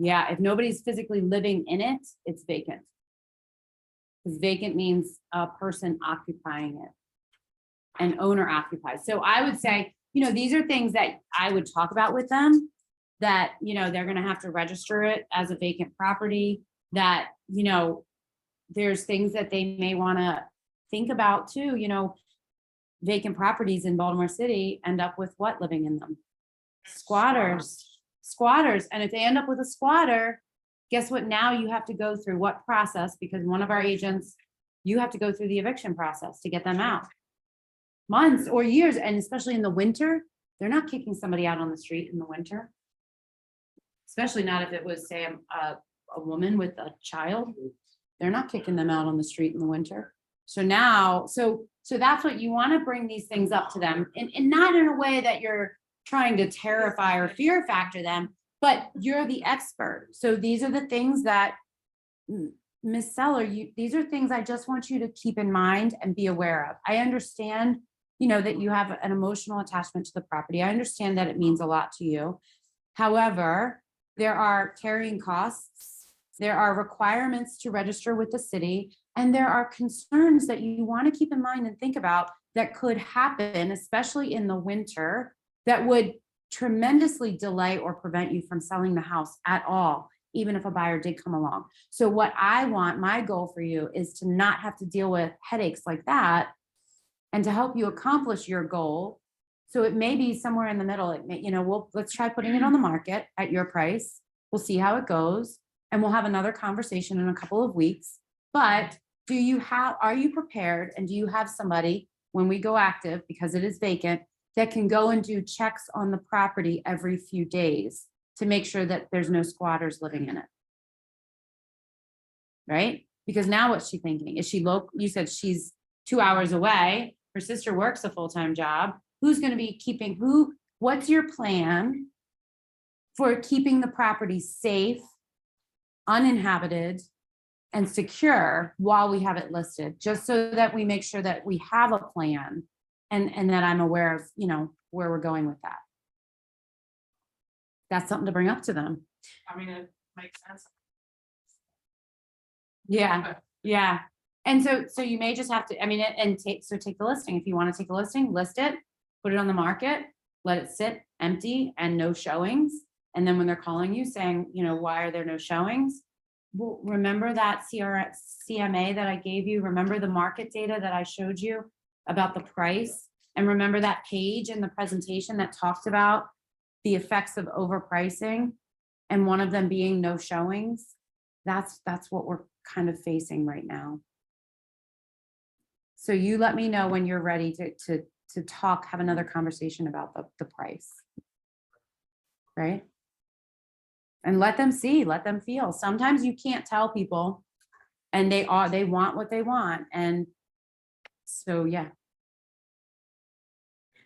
Yeah, if nobody's physically living in it, it's vacant. Because vacant means a person occupying it. An owner occupies. So I would say, these are things that I would talk about with them, that, they're gonna have to register it as a vacant property, that, there's things that they may wanna think about too, vacant properties in Baltimore City end up with what living in them? Squatters. And if they end up with a squatter, guess what? Now you have to go through what process? Because one of our agents, you have to go through the eviction process to get them out. Months or years, and especially in the winter, they're not kicking somebody out on the street in the winter. Especially not if it was, say, a woman with a child. They're not kicking them out on the street in the winter. So now, so that's what you want to bring these things up to them, and not in a way that you're trying to terrify or fear factor them, but you're the expert. So these are the things that, Ms. Seller, these are things I just want you to keep in mind and be aware of. I understand, that you have an emotional attachment to the property. I understand that it means a lot to you. However, there are carrying costs There are requirements to register with the city, and there are concerns that you want to keep in mind and think about that could happen, especially in the winter, that would tremendously delay or prevent you from selling the house at all, even if a buyer did come along. So what I want, my goal for you is to not have to deal with headaches like that and to help you accomplish your goal. So it may be somewhere in the middle. It may, let's try putting it on the market at your price. We'll see how it goes. And we'll have another conversation in a couple of weeks. But are you prepared, and do you have somebody when we go active, because it is vacant, that can go and do checks on the property every few days to make sure that there's no squatters living in it? Right? Because now what's she thinking? Is she local? You said she's 2 hours away. Her sister works a full-time job. Who's going to be keeping what's your plan for keeping the property safe, uninhabited, and secure while we have it listed, just so that we make sure that we have a plan and that I'm aware of, where we're going with that. That's something to bring up to them. I mean, it makes sense. Yeah, yeah. And so you may just have to, take the listing. If you want to take the listing, list it, put it on the market, let it sit empty and no showings. And then when they're calling you saying, why are there no showings? Well, remember that CMA that I gave you? Remember the market data that I showed you about the price? And remember that page in the presentation that talked about the effects of overpricing, and one of them being no showings? That's what we're kind of facing right now. So you let me know when you're ready to talk, have another conversation about the price. Right? And let them see, let them feel. Sometimes you can't tell people, and they want what they want. And so, yeah.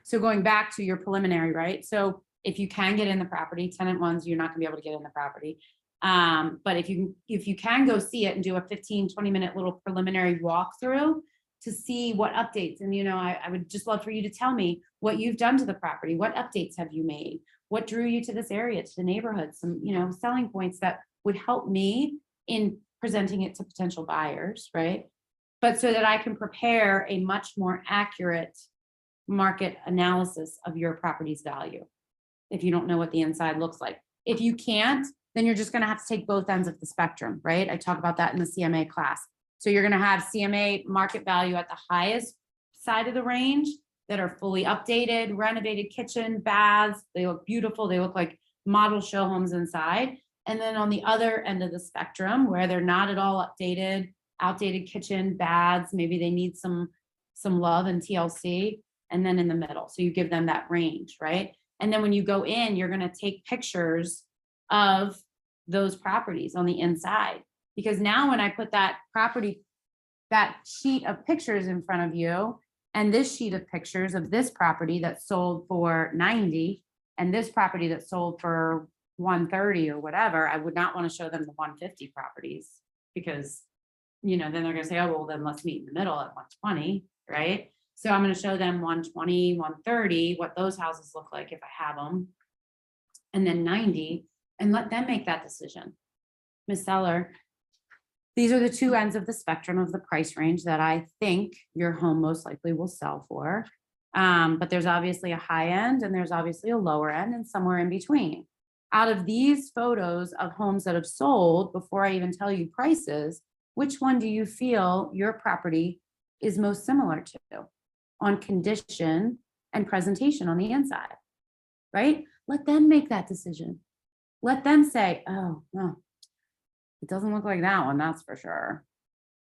So going back to your preliminary, right? So if you can get in the property, tenant ones, you're not gonna be able to get in the property. But if you can go see it and do a 15-20 minute little preliminary walkthrough to see what updates, and I would just love for you to tell me what you've done to the property. What updates have you made? What drew you to this area, to the neighborhood? Some, selling points that would help me in presenting it to potential buyers, right? But so that I can prepare a much more accurate market analysis of your property's value. If you don't know what the inside looks like. If you can't, then you're just gonna have to take both ends of the spectrum, right? I talk about that in the CMA class. So you're gonna have CMA market value at the highest side of the range that are fully updated, renovated kitchen, baths. They look beautiful. They look like model show homes inside. And then on the other end of the spectrum, where they're not at all updated, outdated kitchen, baths, maybe they need some love and TLC, and then in the middle. So you give them that range, right? And then when you go in, you're gonna take pictures of those properties on the inside. Because now when I put that sheet of pictures in front of you, and this sheet of pictures of this property that sold for 90, and this property that sold for 130 or whatever, I would not want to show them the 150 properties, because, then they're going to say, oh, well, then let's meet in the middle at 120, right? So I'm going to show them 120, 130, what those houses look like if I have them, and then 90, and let them make that decision. Ms. Seller, these are the two ends of the spectrum of the price range that I think your home most likely will sell for. But there's obviously a high end, and there's obviously a lower end, and somewhere in between. Out of these photos of homes that have sold, before I even tell you prices, which one do you feel your property is most similar to on condition and presentation on the inside, right? Let them make that decision. Let them say, oh, no, it doesn't look like that one, that's for sure.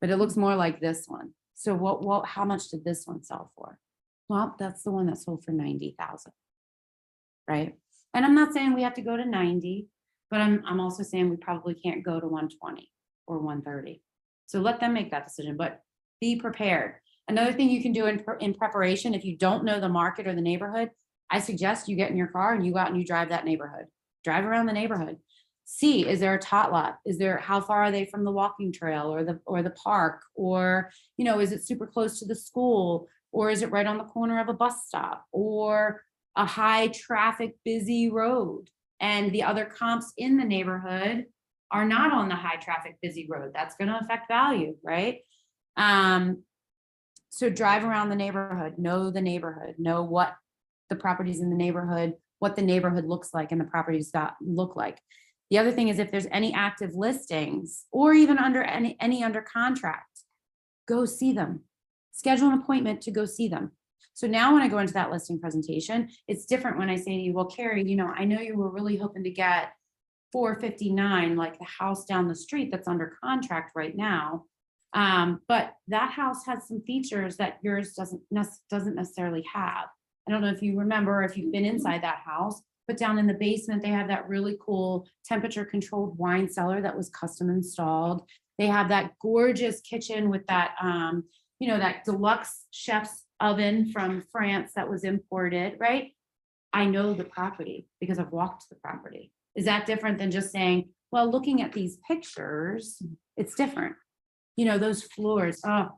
But it looks more like this one. So how much did this one sell for? Well, that's the one that sold for 90,000, right? And I'm not saying we have to go to 90, but I'm also saying we probably can't go to 120 or 130. So let them make that decision, but be prepared. Another thing you can do in preparation, if you don't know the market or the neighborhood, I suggest you get in your car and you go out and you drive that neighborhood. Drive around the neighborhood. See, is there a tot lot? How far are they from the walking trail or the park? Or, is it super close to the school? Or is it right on the corner of a bus stop or a high traffic busy road? And the other comps in the neighborhood are not on the high traffic busy road. That's going to affect value, right? So drive around the neighborhood, know what the properties in the neighborhood, what the neighborhood looks like and the properties that look like. The other thing is if there's any active listings or even under any under contract, go see them. Schedule an appointment to go see them. So now when I go into that listing presentation, it's different when I say to you, well, Carrie, you know, I know you were really hoping to get 459, like the house down the street that's under contract right now. But that house has some features that yours doesn't necessarily have. I don't know if you remember, if you've been inside that house, but down in the basement, they have that really cool temperature controlled wine cellar that was custom installed. They have that gorgeous kitchen with that, you know, that deluxe chef's oven from France that was imported, right? I know the property because I've walked the property. Is that different than just saying, well, looking at these pictures, it's different. You know, those floors, oh,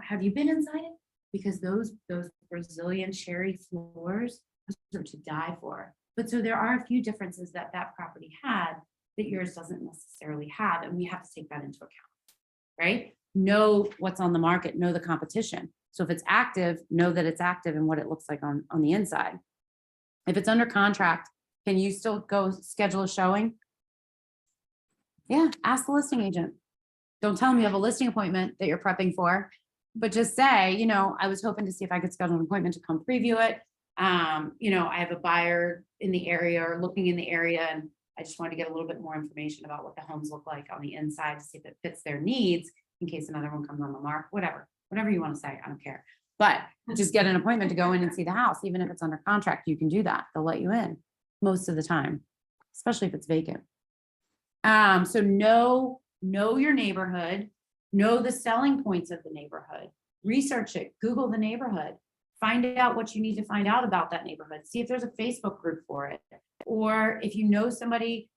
have you been inside it? Because those Brazilian cherry floors are to die for. But so there are a few differences that property had that yours doesn't necessarily have, and we have to take that into account, right? Know what's on the market, know the competition. So if it's active, know that it's active and what it looks like on the inside. If it's under contract, can you still go schedule a showing? Yeah, ask the listing agent. Don't tell them you have a listing appointment that you're prepping for, but just say, you know, I was hoping to see if I could schedule an appointment to come preview it. You know, I have a buyer in the area or looking in the area, and I just wanted to get a little bit more information about what the homes look like on the inside to see if it fits their needs in case another one comes on the market, whatever you want to say, I don't care. But just get an appointment to go in and see the house. Even if it's under contract, you can do that. They'll let you in most of the time, especially if it's vacant. So know your neighborhood, know the selling points of the neighborhood, research it, Google the neighborhood, find out what you need to find out about that neighborhood. See if there's a Facebook group for it. Or if you know somebody,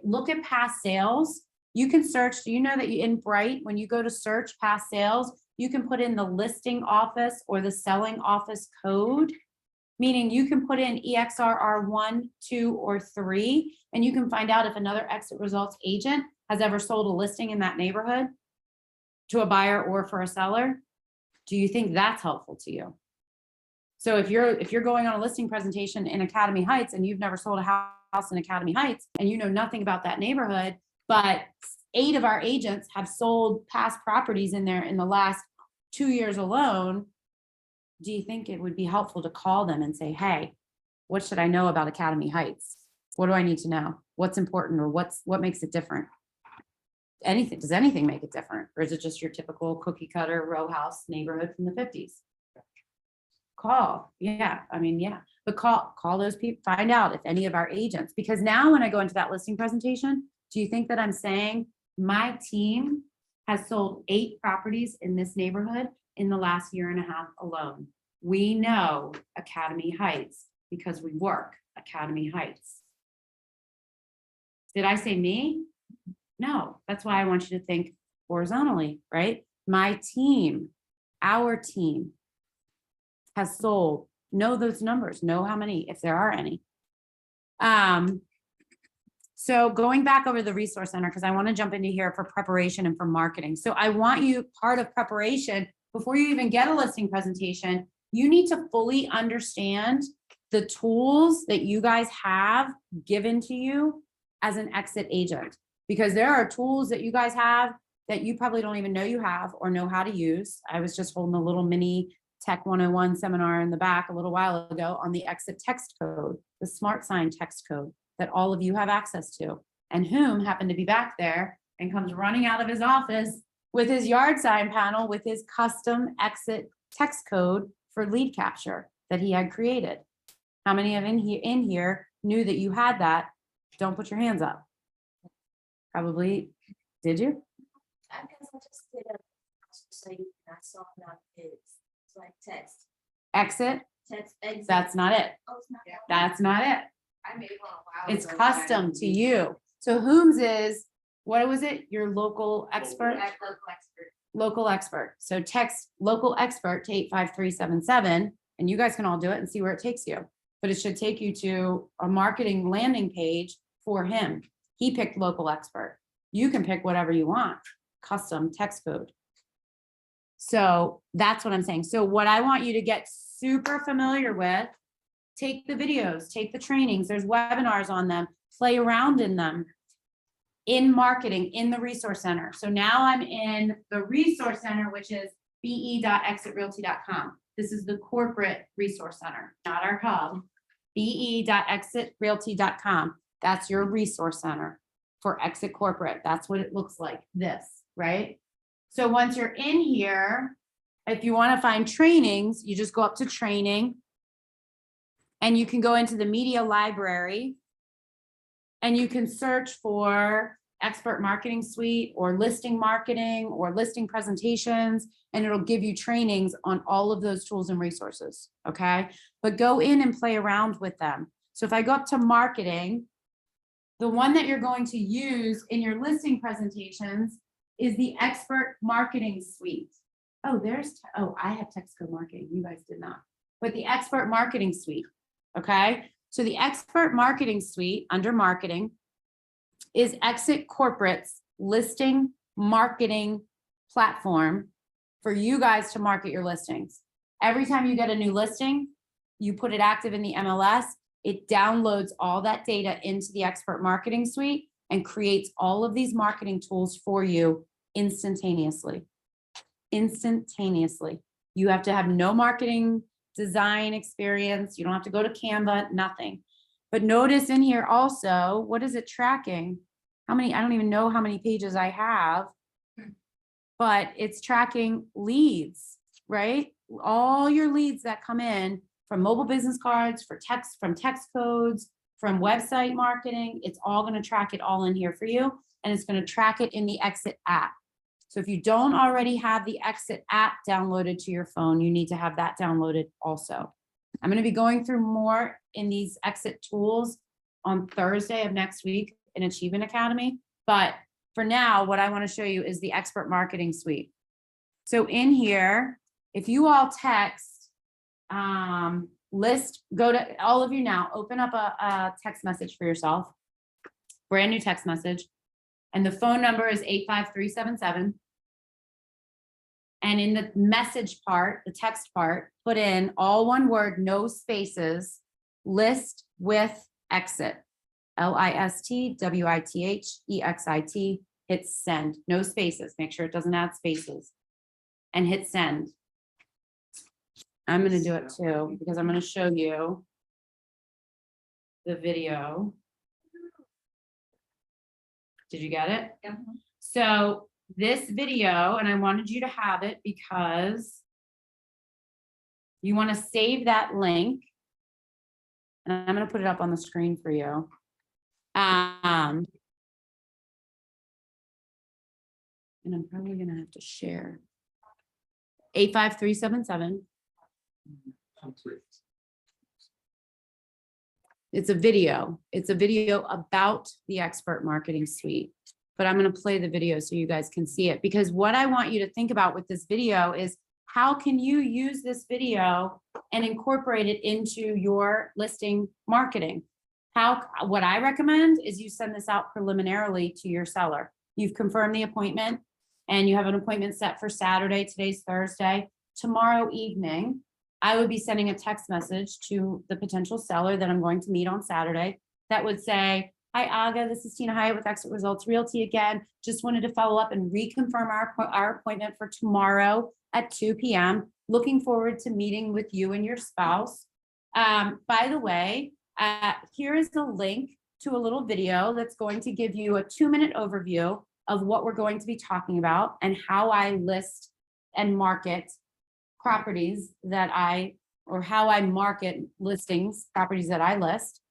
look at past sales, you can search. Do you know that in Bright, when you go to search past sales, you can put in the listing office or the selling office code, meaning you can put in EXRR 1, 2, or 3, and you can find out if another exit results agent has ever sold a listing in that neighborhood to a buyer or for a seller. Do you think that's helpful to you? So if you're going on a listing presentation in Academy Heights and you've never sold a house in Academy Heights and you know nothing about that neighborhood, but 8 of our agents have sold past properties in there in the last 2 years alone, do you think it would be helpful to call them and say, hey, what should I know about Academy Heights? What do I need to know? What's important, or what makes it different? Does anything make it different? Or is it just your typical cookie cutter row house neighborhood from the 50s? Call. Yeah. I mean, yeah, but call those people, find out if any of our agents, because now when I go into that listing presentation, do you think that I'm saying my team has sold 8 properties in this neighborhood in the last year and a half alone? We know Academy Heights because we work Academy Heights. Did I say me? No, that's why I want you to think horizontally, right? My team, our team has sold, know those numbers, know how many, if there are any. So going back over the resource center, because I want to jump into here for preparation and for marketing. So I want you, part of preparation, before you even get a listing presentation, you need to fully understand the tools that you guys have given to you as an exit agent, because there are tools that you guys have that you probably don't even know you have or know how to use. I was just holding a little mini Tech 101 seminar in the back a little while ago on the exit text code, the smart sign text code that all of you have access to, and whom happened to be back there and comes running out of his office with his yard sign panel with his custom exit text code for lead capture that he had created. How many of in here knew that you had that? Don't put your hands up. Probably, did you? I guess I just did a, so I saw not it's like text, Exit, exit. that's not it. Oh, it's not. That's not it. I made one a while It's ago. custom to you. So whom's is, what was it? Your local expert? Local expert. Local expert. So text local expert to 85377, and you guys can all do it and see where it takes you. But it should take you to a marketing landing page for him. He picked local expert. You can pick whatever you want, custom text code. So that's what I'm saying. So what I want you to get super familiar with, take the videos, take the trainings, there's webinars on them, play around in them. In marketing, in the resource center. So now I'm in the resource center, which is be.exitrealty.com. This is the corporate resource center, not our hub. be.exitrealty.com. That's your resource center for Exit Corporate. That's what it looks like, this, right? So once you're in here, if you want to find trainings, you just go up to training and you can go into the media library and you can search for expert marketing suite or listing marketing or listing presentations, and it'll give you trainings on all of those tools and resources, okay? But go in and play around with them. So if I go up to marketing, the one that you're going to use in your listing presentations is the expert marketing suite. Oh, I have text code marketing. You guys did not. But the expert marketing suite, okay? So the expert marketing suite under marketing is Exit Corporate's listing marketing platform for you guys to market your listings. Every time you get a new listing, you put it active in the MLS, it downloads all that data into the expert marketing suite and creates all of these marketing tools for you instantaneously. Instantaneously. You have to have no marketing design experience. You don't have to go to Canva, nothing. But notice in here also, what is it tracking? How many, I don't even know how many pages I have, but it's tracking leads, right? All your leads that come in from mobile business cards, from text codes, from website marketing, it's all going to track it all in here for you. And it's going to track it in the Exit app. So if you don't already have the Exit app downloaded to your phone, you need to have that downloaded also. I'm going to be going through more in these Exit tools on Thursday of next week in Achievement Academy. But for now, what I want to show you is the Expert Marketing Suite. So in here, if you all text list, go to all of you now, open up a text message for yourself, brand new text message. And the phone number is 85377. And in the message part, the text part, put in all one word, no spaces, list with exit, LISTWITHEXIT, hit send, no spaces, make sure it doesn't add spaces, and hit send. I'm going to do it too, because I'm going to show you the video. Did you get it? Yeah. So this video, and I wanted you to have it because you want to save that link. And I'm going to put it up on the screen for you. And I'm probably going to have to share. 85377. It's a video. It's a video about the Expert Marketing Suite. But I'm going to play the video so you guys can see it. Because what I want you to think about with this video is how can you use this video and incorporate it into your listing marketing? What I recommend is you send this out preliminarily to your seller. You've confirmed the appointment and you have an appointment set for Saturday. Today's Thursday. Tomorrow evening, I would be sending a text message to the potential seller that I'm going to meet on Saturday that would say, "Hi, Aga, this is Tina Hyatt with Exit Results Realty again. Just wanted to follow up and reconfirm our appointment for tomorrow at 2 p.m. Looking forward to meeting with you and your spouse. By the way, here is the link to a little video that's going to give you a 2-minute overview of what we're going to be talking about and how I list and market properties how I market listings, properties that I list.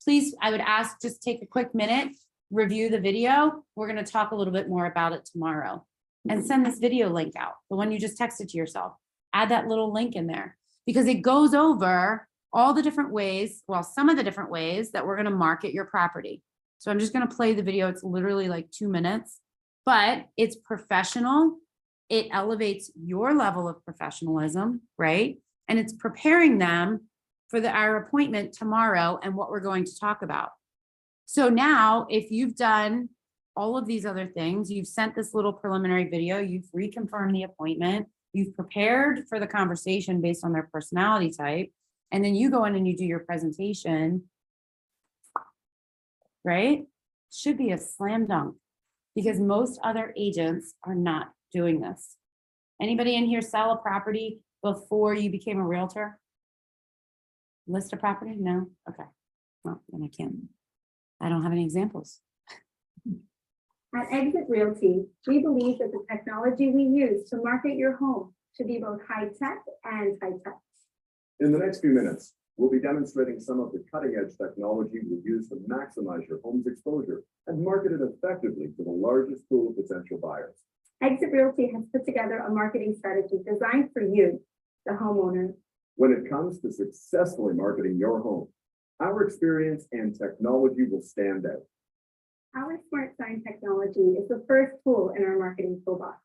Please, I would ask, just take a quick minute, review the video. We're going to talk a little bit more about it tomorrow. And send this video link out, the one you just texted to yourself. Add that little link in there because it goes over all the different ways, well, some of the different ways that we're going to market your property. So I'm just going to play the video. It's literally like 2 minutes, but it's professional. It elevates your level of professionalism, right? And it's preparing them for our appointment tomorrow and what we're going to talk about. So now, if you've done all of these other things. You've sent this little preliminary video, you've reconfirmed the appointment, you've prepared for the conversation based on their personality type, and then you go in and you do your presentation. Right? Should be a slam dunk because most other agents are not doing this. Anybody in here sell a property before you became a realtor? List a property? No? Okay. Well, then I can't. I don't have any examples. At Exit Realty, we believe that the technology we use to market your home should be both high-tech and high-touch. In the next few minutes, we'll be demonstrating some of the cutting-edge technology we use to maximize your home's exposure and market it effectively to the largest pool of potential buyers. Exit Realty has put together a marketing strategy designed for you, the homeowner. When it comes to successfully marketing your home, our experience and technology will stand out. Our Smart Sign technology is the first tool in our marketing toolbox.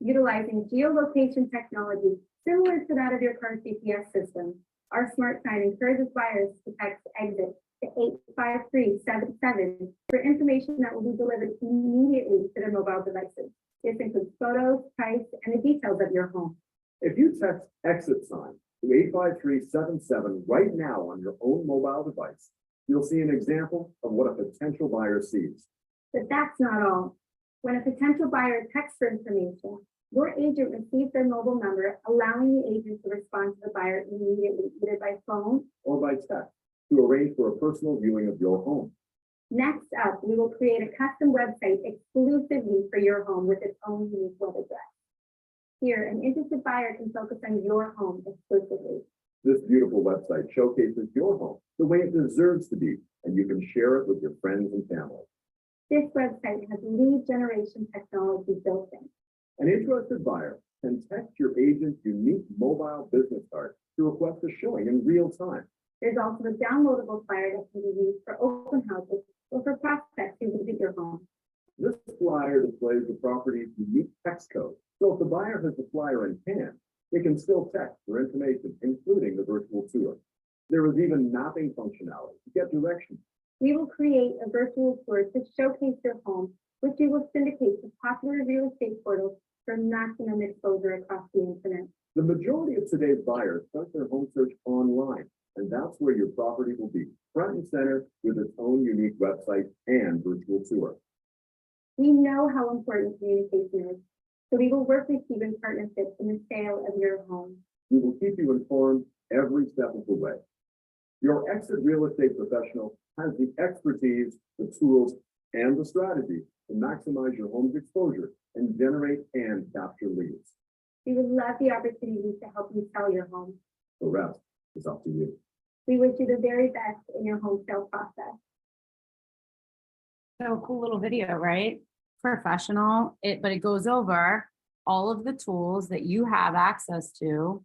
Utilizing geolocation technology similar to that of your car's GPS system, our Smart Sign encourages buyers to text EXIT to 85377 for information that will be delivered immediately to their mobile devices. This includes photos, price, and the details of your home. If you text exit sign to 85377 right now on your own mobile device, you'll see an example of what a potential buyer sees. But that's not all. When a potential buyer texts for information, your agent receives their mobile number, allowing the agent to respond to the buyer immediately, either by phone. Or by text to arrange for a personal viewing of your home. Next up, we will create a custom website exclusively for your home with its own unique web address. Here, an interested buyer can focus on your home exclusively. This beautiful website showcases your home the way it deserves to be, and you can share it with your friends and family. This website has lead generation technology built in. An interested buyer can text your agent's unique mobile business card to request a showing in real time. There's also a downloadable flyer that can be used for open houses or for prospects who visit your home. This flyer displays the property's unique text code, so if the buyer has the flyer in hand, they can still text for information, including the virtual tour. There is even mapping functionality to get directions. We will create a virtual tour to showcase your home, which we will syndicate to popular real estate portals for maximum exposure across the internet. The majority of today's buyers start their home search online, and that's where your property will be, front and center with its own unique website and virtual tour. We know how important communication is, so we will work with you in partnership in the sale of your home. We will keep you informed every step of the way. Your Exit real estate professional has the expertise, the tools, and the strategy to maximize your home's exposure and generate and capture leads. We would love the opportunity to help you sell your home. The rest is up to you. We wish you the very best in your home sale process. So cool little video, right? Professional, but it goes over all of the tools that you have access to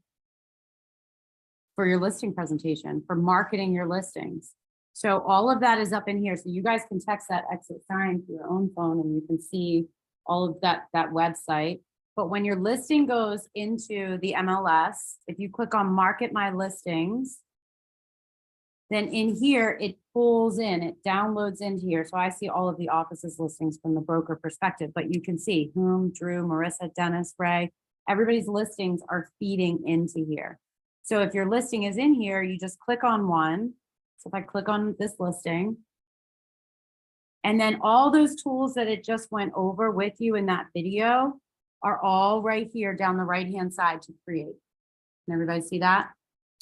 for your listing presentation, for marketing your listings. So all of that is up in here. So you guys can text that exit sign to your own phone and you can see all of that website. But when your listing goes into the MLS, if you click on market my listings, then in here, it pulls in, it downloads into here. So I see all of the office's listings from the broker perspective, but you can see whom, Drew, Marissa, Dennis, Ray, everybody's listings are feeding into here. So if your listing is in here, you just click on one. So if I click on this listing, and then all those tools that it just went over with you in that video are all right here down the right-hand side to create. Can everybody see that?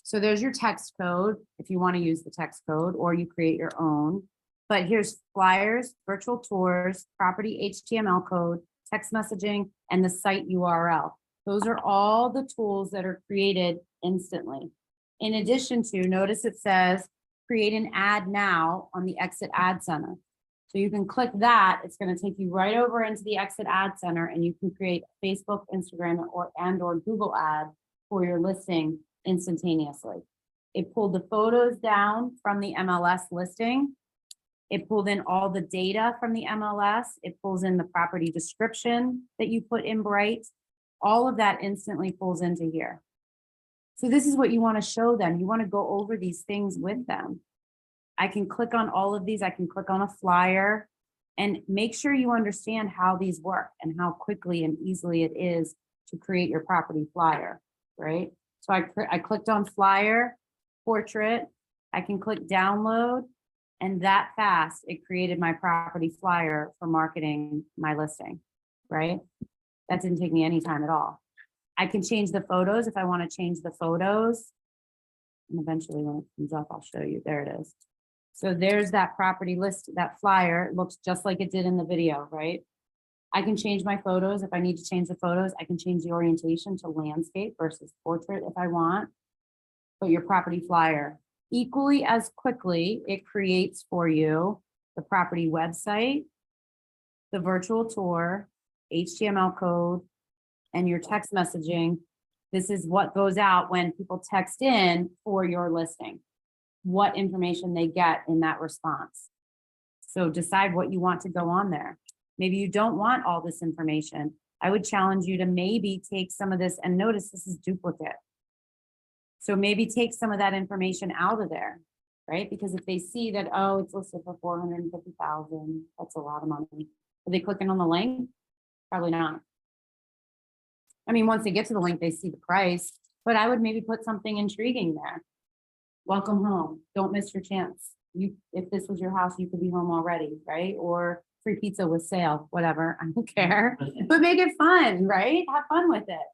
So there's your text code if you want to use the text code or you create your own. But here's flyers, virtual tours, property HTML code, text messaging, and the site URL. Those are all the tools that are created instantly. In addition to, notice it says create an ad now on the Exit Ad Center. So you can click that. It's going to take you right over into the Exit Ad Center and you can create a Facebook, Instagram, or Google ad for your listing instantaneously. It pulled the photos down from the MLS listing. It pulled in all the data from the MLS. It pulls in the property description that you put in bright. All of that instantly pulls into here. So this is what you want to show them. You want to go over these things with them. I can click on all of these. I can click on a flyer And make sure you understand how these work and how quickly and easily it is to create your property flyer, right? So I clicked on flyer, portrait, I can click download, and that fast, it created my property flyer for marketing my listing, right? That didn't take me any time at all. I can change the photos if I want to change the photos. And eventually when it comes up, I'll show you. There it is. So there's that property list, that flyer. It looks just like it did in the video, right? I can change my photos. If I need to change the photos, I can change the orientation to landscape versus portrait if I want. But your property flyer, equally as quickly, it creates for you the property website, the virtual tour, HTML code, and your text messaging. This is what goes out when people text in for your listing, what information they get in that response. So decide what you want to go on there. Maybe you don't want all this information. I would challenge you to maybe take some of this, and notice this is duplicate. So maybe take some of that information out of there, right? Because if they see that, oh, it's listed for 450,000, that's a lot of money. Are they clicking on the link? Probably not. I mean, once they get to the link, they see the price, but I would maybe put something intriguing there. Welcome home. Don't miss your chance. If this was your house, you could be home already, right? Or free pizza with sale, whatever. I don't care, but make it fun, right? Have fun with it.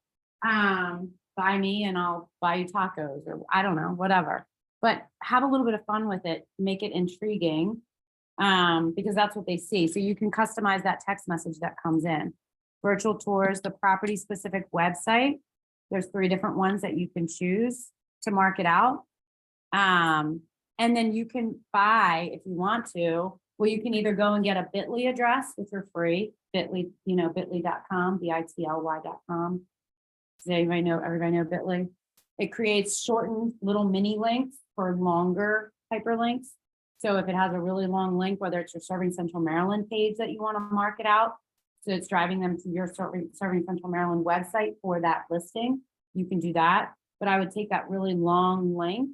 Buy me and I'll buy you tacos, or I don't know, whatever. But have a little bit of fun with it. Make it intriguing, because that's what they see. So you can customize that text message that comes in. Virtual tours, the property specific website. There's 3 different ones that you can choose to mark it out. And then you can buy, if you want to, well, you can either go and get a bit.ly address, which are free, bit.ly, bit.ly.com, BITLY.com. Does everybody know bit.ly? It creates shortened little mini links for longer hyperlinks. So if it has a really long link, whether it's your Serving Central Maryland page that you want to mark it out, so it's driving them to your Serving Central Maryland website for that listing, you can do that. But I would take that really long link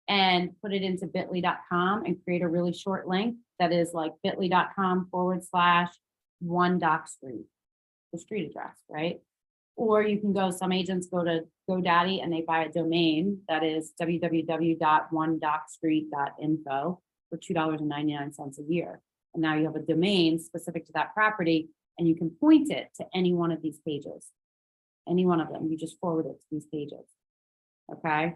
and put it into bit.ly.com and create a really short link that is like bit.ly.com/1 Dock Street, the street address, right? Or you can go, some agents go to GoDaddy and they buy a domain that is www.1dockstreet.info for $2.99 a year. And now you have a domain specific to that property, and you can point it to any one of these pages. Any one of them, you just forward it to these pages, okay?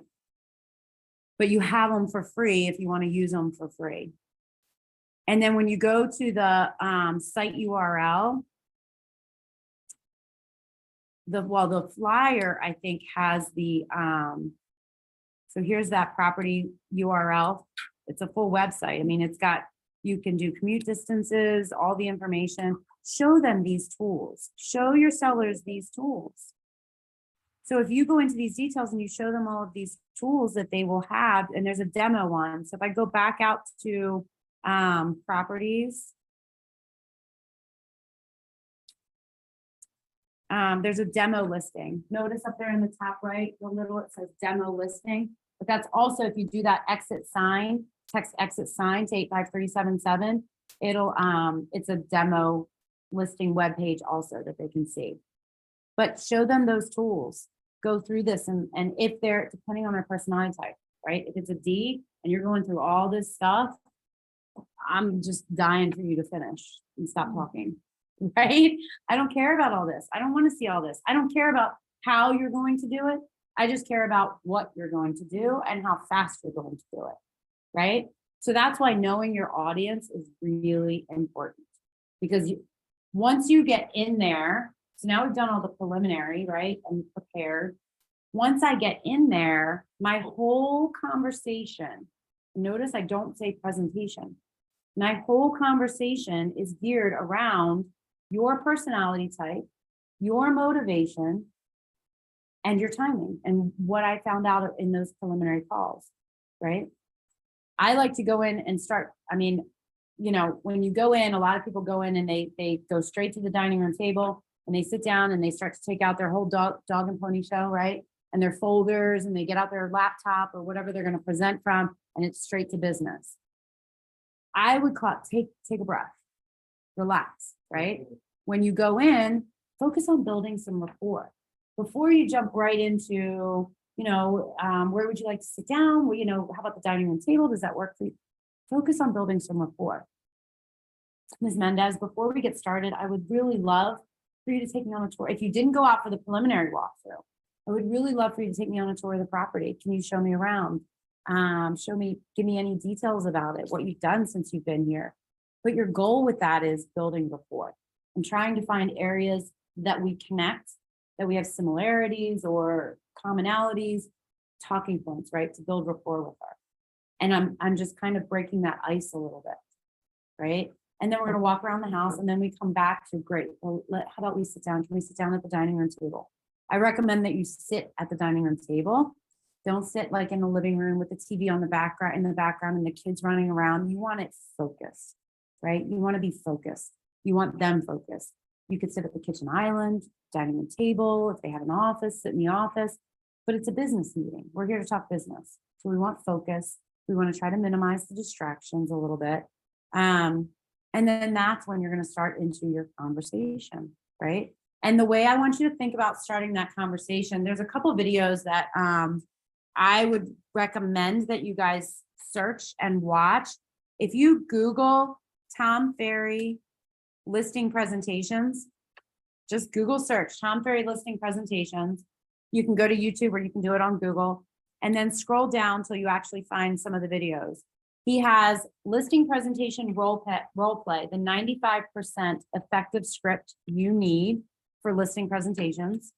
But you have them for free if you want to use them for free. And then when you go to the site URL, the flyer, I think, has the, so here's that property URL. It's a full website. I mean, it's got, you can do commute distances, all the information. Show them these tools. Show your sellers these tools. So if you go into these details and you show them all of these tools that they will have, and there's a demo one. So if I go back out to properties, there's a demo listing. Notice up there in the top right, the little, it says demo listing. But that's also, if you do that exit sign, text exit sign to 85377, it'll, it's a demo listing webpage also that they can see. But show them those tools. Go through this, and if they're, depending on their personality type, right? If it's a D and you're going through all this stuff, I'm just dying for you to finish and stop talking, right? I don't care about all this. I don't want to see all this. I don't care about how you're going to do it. I just care about what you're going to do and how fast you're going to do it, right? So that's why knowing your audience is really important, because once you get in there, so now we've done all the preliminary, right? And prepared. Once I get in there, my whole conversation, notice I don't say presentation. My whole conversation is geared around your personality type, your motivation, and your timing, and what I found out in those preliminary calls, right? I like to go in and start, I mean, you know, when you go in, a lot of people go in and they go straight to the dining room table and they sit down and they start to take out their whole dog and pony show, right? And their folders, and they get out their laptop or whatever they're going to present from, and it's straight to business. I would take a breath. relax, right? When you go in, focus on building some rapport. Before you jump right into, where would you like to sit down? Well, how about the dining room table? Does that work for you? Focus on building some rapport. Ms. Mendez, before we get started, I would really love for you to take me on a tour. If you didn't go out for the preliminary walkthrough, I would really love for you to take me on a tour of the property. Can you show me around? Give me any details about it, what you've done since you've been here. But your goal with that is building rapport and trying to find areas that we connect, that we have similarities or commonalities, talking points, right? To build rapport with her. And I'm just kind of breaking that ice a little bit, right? And then we're gonna walk around the house and then we come back to, great, well, how about we sit down? Can we sit down at the dining room table? I recommend that you sit at the dining room table. Don't sit like in the living room with the TV on the background, and the kids running around. You want it focused, right? You want to be focused. You want them focused. You could sit at the kitchen island, dining room table. If they have an office, sit in the office, but it's a business meeting. We're here to talk business. So we want focus. We want to try to minimize the distractions a little bit. And then that's when you're going to start into your conversation, right? And the way I want you to think about starting that conversation, there's a couple of videos that I would recommend that you guys search and watch. If you Google Tom Ferry listing presentations, just Google search Tom Ferry listing presentations. You can go to YouTube or you can do it on Google, and then scroll down till you actually find some of the videos. He has listing presentation role play, the 95% effective script you need for listing presentations.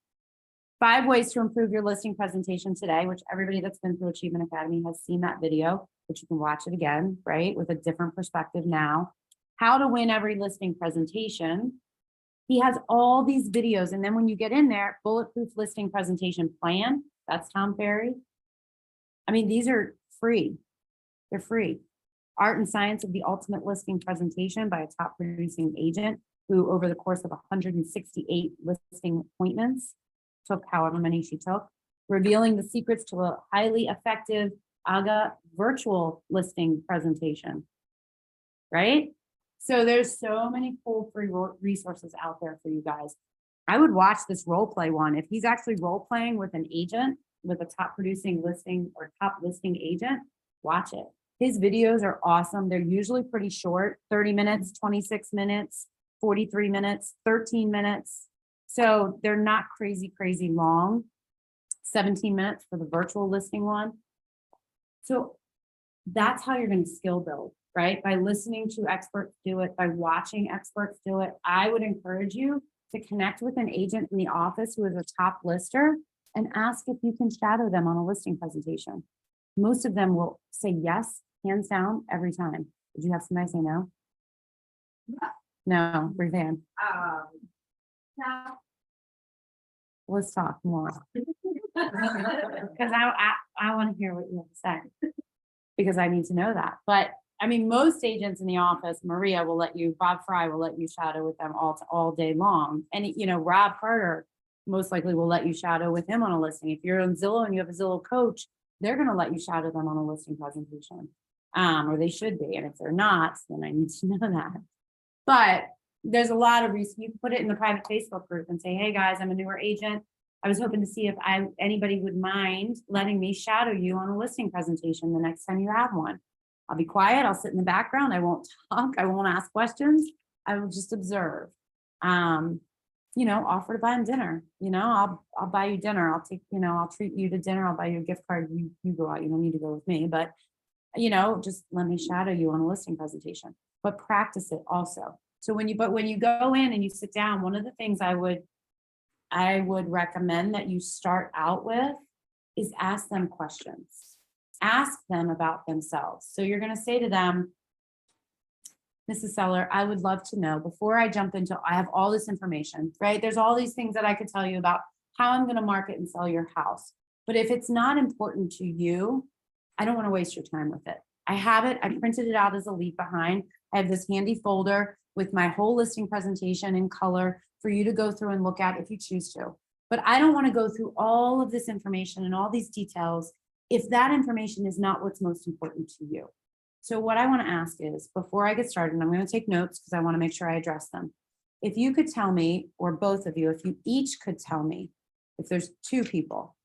5 ways to improve your listing presentation today, which everybody that's been through Achievement Academy has seen that video, but you can watch it again, right? With a different perspective now. How to win every listing presentation. He has all these videos. And then when you get in there, bulletproof listing presentation plan, that's Tom Ferry. I mean, these are free. They're free. Art and Science of the Ultimate Listing Presentation by a top producing agent who over the course of 168 listing appointments, took however many she took, revealing the secrets to a highly effective AGA virtual listing presentation, right? So there's so many cool free resources out there for you guys. I would watch this role play one. If he's actually role playing with an agent, with a top producing listing or top listing agent, watch it. His videos are awesome. They're usually pretty short, 30 minutes, 26 minutes, 43 minutes, 13 minutes. So they're not crazy long, 17 minutes for the virtual listing one. So that's how you're going to skill build, right? By listening to experts do it, by watching experts do it. I would encourage you to connect with an agent in the office who is a top lister and ask if you can shadow them on a listing presentation. Most of them will say yes, hands down, every time. Did you have somebody say no? No, raise your hand. Now, Let's talk more. Because I want to hear what you have to say. Because I need to know that. But I mean, most agents in the office, Maria will let you, Bob Fry will let you shadow with them all day long. And Rob Carter most likely will let you shadow with him on a listing. If you're on Zillow and you have a Zillow coach, they're going to let you shadow them on a listing presentation. Or they should be. And if they're not, then I need to know that. But there's a lot of reasons. You can put it in the private Facebook group and say, hey guys, I'm a newer agent. I was hoping to see if anybody would mind letting me shadow you on a listing presentation the next time you have one. I'll be quiet. I'll sit in the background. I won't talk. I won't ask questions. I will just observe. Offer to buy them dinner. I'll buy you dinner. I'll treat you to dinner. I'll buy you a gift card. You go out. You don't need to go with me, but just let me shadow you on a listing presentation. But practice it also. So when you go in and you sit down, one of the things I would recommend that you start out with is ask them questions. Ask them about themselves. So you're going to say to them, Mrs. Seller, I would love to know before I jump into, I have all this information, right? There's all these things that I could tell you about how I'm going to market and sell your house. But if it's not important to you, I don't want to waste your time with it. I have it. I printed it out as a leave behind. I have this handy folder with my whole listing presentation in color for you to go through and look at if you choose to. But I don't want to go through all of this information and all these details if that information is not what's most important to you. So what I want to ask is, before I get started, and I'm going to take notes because I want to make sure I address them. If you could tell me, or both of you, if you each could tell me, if there's two people,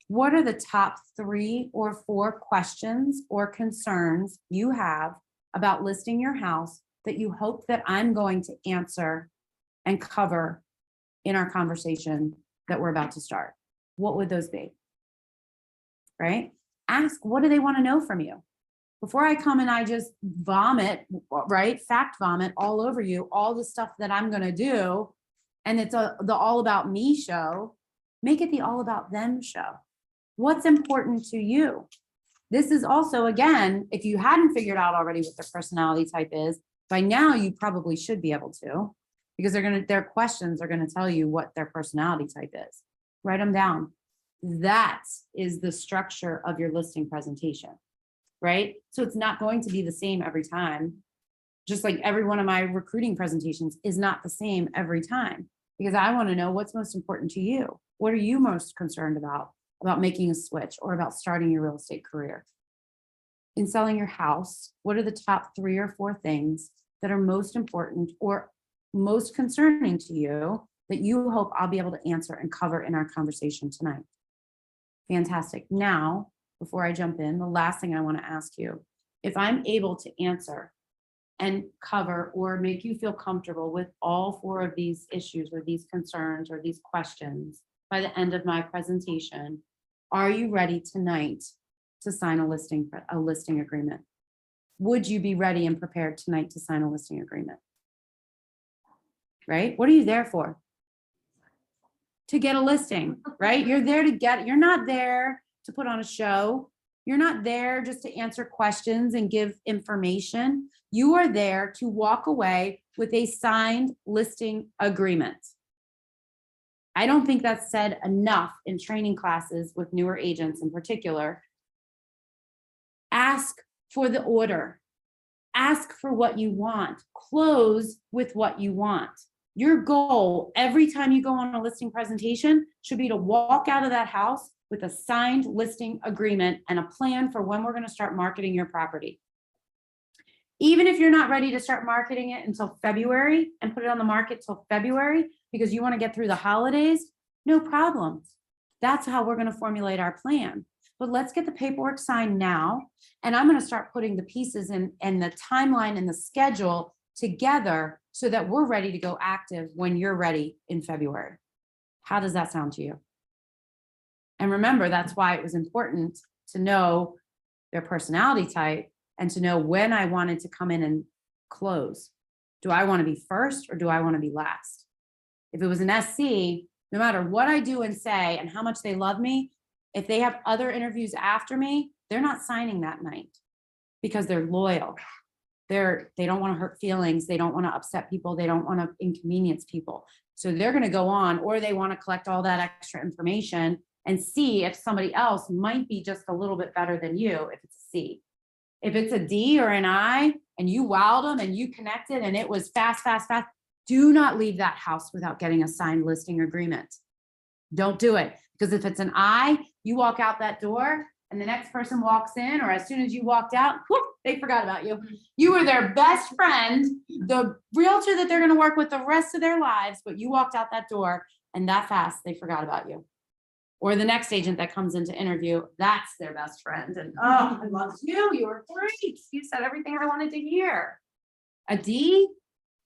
what are the top 3 or 4 questions or concerns you have about listing your house that you hope that I'm going to answer and cover in our conversation that we're about to start? What would those be? Right? Ask, what do they want to know from you? Before I come and I just vomit, right? Fact vomit all over you, all the stuff that I'm going to do. And it's the all about me show. Make it the all about them show. What's important to you? This is also, again, if you hadn't figured out already what their personality type is, by now you probably should be able to, because their questions are going to tell you what their personality type is. Write them down. That is the structure of your listing presentation, right? So it's not going to be the same every time. Just like every one of my recruiting presentations is not the same every time, because I want to know what's most important to you. What are you most concerned about making a switch or about starting your real estate career? In selling your house, what are the top 3 or 4 things that are most important or most concerning to you that you hope I'll be able to answer and cover in our conversation tonight? Fantastic. Now, before I jump in, the last thing I want to ask you, if I'm able to answer and cover or make you feel comfortable with all 4 of these issues or these concerns or these questions by the end of my presentation, are you ready tonight to sign a listing agreement? Would you be ready and prepared tonight to sign a listing agreement? Right? What are you there for? To get a listing, right? You're there to get, you're not there to put on a show. You're not there just to answer questions and give information. You are there to walk away with a signed listing agreement. I don't think that's said enough in training classes with newer agents in particular. Ask for the order. Ask for what you want. Close with what you want. Your goal every time you go on a listing presentation should be to walk out of that house with a signed listing agreement and a plan for when we're going to start marketing your property. Even if you're not ready to start marketing it until February and put it on the market till February because you want to get through the holidays, no problem. That's how we're going to formulate our plan. But let's get the paperwork signed now. And I'm going to start putting the pieces in and the timeline and the schedule together so that we're ready to go active when you're ready in February. How does that sound to you? And remember, that's why it was important to know their personality type and to know when I wanted to come in and close. Do I want to be first or do I want to be last? If it was an SC, no matter what I do and say and how much they love me, if they have other interviews after me, they're not signing that night because they're loyal. They don't want to hurt feelings. They don't want to upset people. They don't want to inconvenience people. So they're going to go on, or they want to collect all that extra information and see if somebody else might be just a little bit better than you if it's a C. If it's a D or an I and you wowed them and you connected and it was fast, do not leave that house without getting a signed listing agreement. Don't do it. Because if it's an I, you walk out that door and the next person walks in, or as soon as you walked out, whoop, they forgot about you. You were their best friend, the realtor that they're going to work with the rest of their lives, but you walked out that door and that fast, they forgot about you. Or the next agent that comes in to interview, that's their best friend. And oh, I loved you. You were great. You said everything I wanted to hear. A D,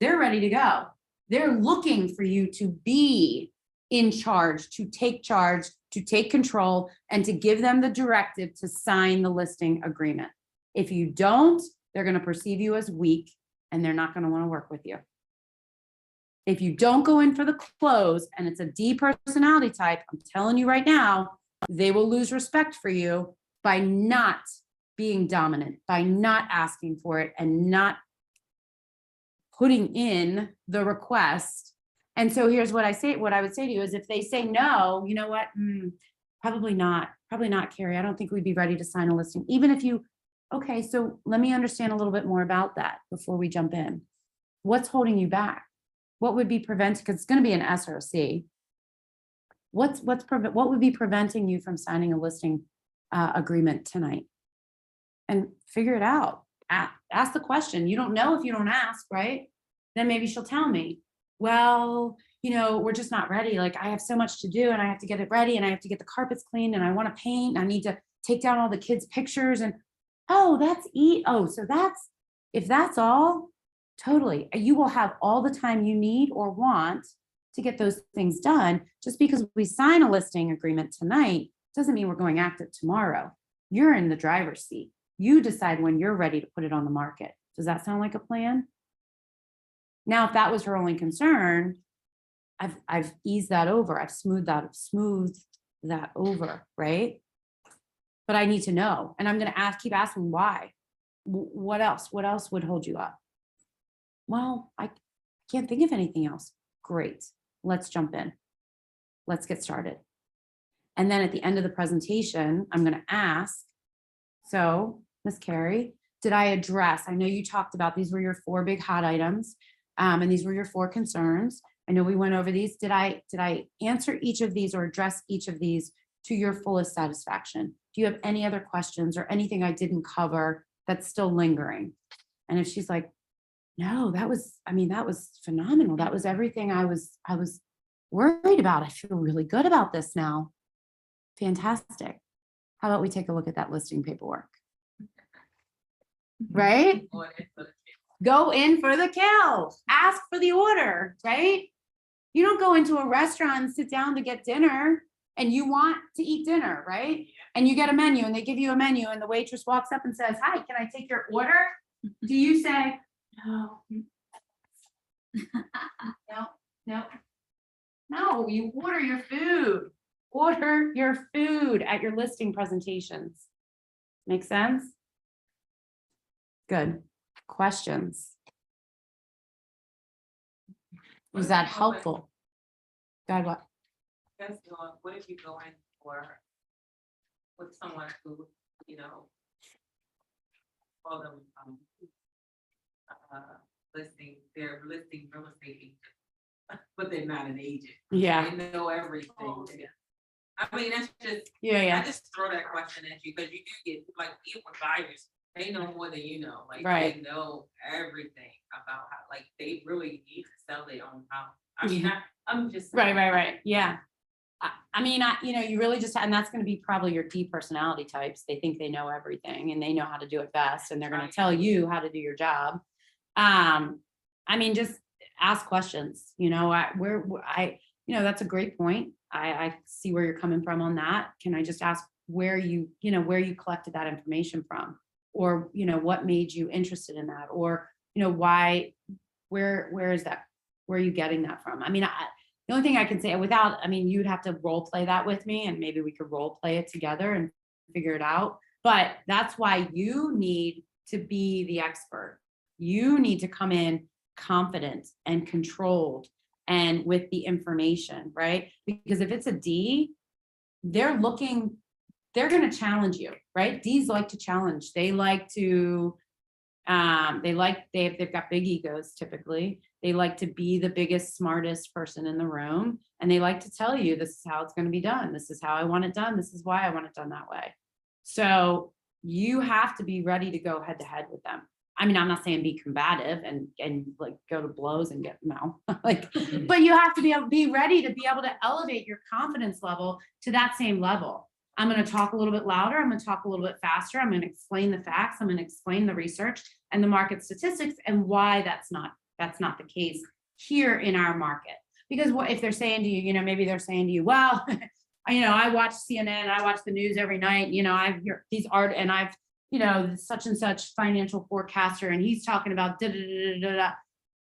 they're ready to go. They're looking for you to be in charge, to take control, and to give them the directive to sign the listing agreement. If you don't, they're going to perceive you as weak and they're not going to want to work with you. If you don't go in for the close and it's a D personality type, I'm telling you right now, they will lose respect for you by not being dominant, by not asking for it and not putting in the request. And so here's what I would say to you is if they say no, you know what? Probably not, Carrie. I don't think we'd be ready to sign a listing. Even if you, okay, so let me understand a little bit more about that before we jump in. What's holding you back? What would be preventing, because it's going to be an S or a C. What would be preventing you from signing a listing agreement tonight? And figure it out. ask the question. You don't know if you don't ask, right? Then maybe she'll tell me, well, we're just not ready. Like I have so much to do and I have to get it ready and I have to get the carpets cleaned and I want to paint. And I need to take down all the kids' pictures and, oh, if that's all, totally. You will have all the time you need or want to get those things done. Just because we sign a listing agreement tonight doesn't mean we're going active tomorrow. You're in the driver's seat. You decide when you're ready to put it on the market. Does that sound like a plan? Now, if that was her only concern, I've eased that over. I've smoothed that over, right? But I need to know, and I'm going to keep asking why. What else? What else would hold you up? Well, I can't think of anything else. Great. Let's jump in. Let's get started. And then at the end of the presentation, I'm going to ask, so Ms. Carey, did I address, I know you talked about these were your 4 big hot items, and these were your 4 concerns. I know we went over these. Did I answer each of these or address each of these to your fullest satisfaction? Do you have any other questions or anything I didn't cover that's still lingering? And if she's like, no, that was phenomenal. That was everything I was worried about. I feel really good about this now. Fantastic. How about we take a look at that listing paperwork? Right? Go in for the kill. Ask for the order, right? You don't go into a restaurant and sit down to get dinner and you want to eat dinner, right? And you get a menu and they give you a menu and the waitress walks up and says, hi, can I take your order? Do you say, no? No, you order your food. Order your food at your listing presentations. Make sense? Good. Questions? Was that helpful? God, what? That's what if you go in for with someone who, call them they're listing real estate agent, but they're not an agent. Yeah. They know everything. I mean, that's just, Yeah. I just throw that question at you because you do get like even buyers, they know more than you know. Like Right. they know everything about how like they really need to sell their own house. I mean, I'm just saying. Right. Yeah. You really just, and that's going to be probably your D personality types. They think they know everything and they know how to do it best. And they're going to tell you how to do your job. Just ask questions, that's a great point. I see where you're coming from on that. Can I just ask where you collected that information from, or, what made you interested in that, or, why, where is that? Where are you getting that from? The only thing I can say you'd have to role play that with me and maybe we could role play it together and figure it out. But that's why you need to be the expert. You need to come in confident and controlled and with the information, right? Because if it's a D, they're going to challenge you, right? Ds like to challenge. They like to, they've got big egos typically. They like to be the biggest, smartest person in the room. And they like to tell you, this is how it's going to be done. This is how I want it done. This is why I want it done that way. So you have to be ready to go head to head with them. I'm not saying be combative and like go to blows and get but you have to be ready to be able to elevate your confidence level to that same level. I'm going to talk a little bit louder. I'm going to talk a little bit faster. I'm going to explain the facts. I'm going to explain the research and the market statistics and why that's not the case here in our market. Because what if they're saying to you, maybe they're saying to you, well, I watch CNN, I watch the news every night, I hear these and I've, such and such financial forecaster, and he's talking about da, da, da, da, da.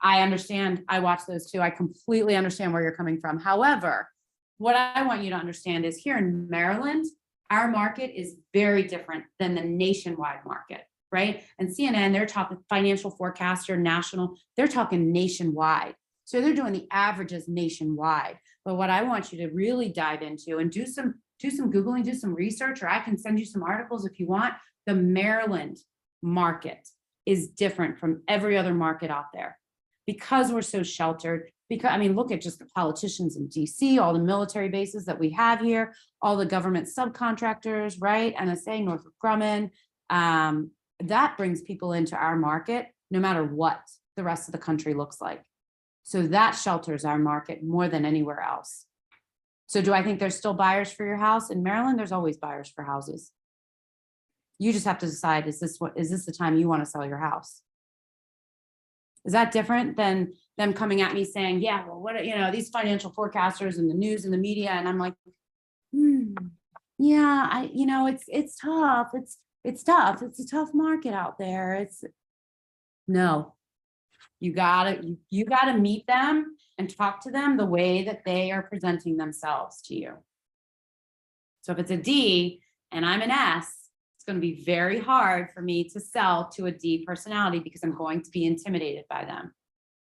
I understand. I watch those too. I completely understand where you're coming from. However, what I want you to understand is here in Maryland, our market is very different than the nationwide market, right? And CNN, they're talking financial forecaster, national, they're talking nationwide. So they're doing the averages nationwide. But what I want you to really dive into and do some Googling, do some research, or I can send you some articles if you want. The Maryland market is different from every other market out there because we're so sheltered. Because look at just the politicians in DC, all the military bases that we have here, all the government subcontractors, right? NSA, Northrop Grumman, that brings people into our market, no matter what the rest of the country looks like. So that shelters our market more than anywhere else. So do I think there's still buyers for your house? In Maryland, there's always buyers for houses. You just have to decide, is this the time you want to sell your house? Is that different than them coming at me saying, yeah, well, what, these financial forecasters and the news and the media, and I'm like, yeah, it's tough. It's tough. It's a tough market out there. No, you gotta meet them and talk to them the way that they are presenting themselves to you. So if it's a D and I'm an S, it's going to be very hard for me to sell to a D personality because I'm going to be intimidated by them.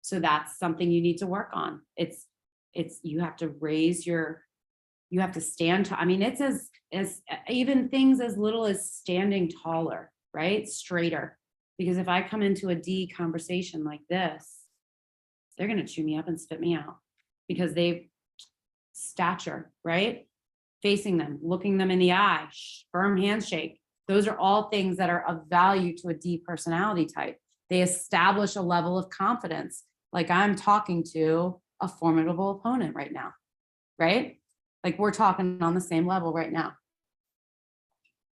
So that's something you need to work on. You have to you have to stand tall. I mean, it's as even things as little as standing taller, right? Straighter. Because if I come into a D conversation like this, they're going to chew me up and spit me out because stature, right? Facing them, looking them in the eye, firm handshake. Those are all things that are of value to a D personality type. They establish a level of confidence. Like I'm talking to a formidable opponent right now, right? Like we're talking on the same level right now.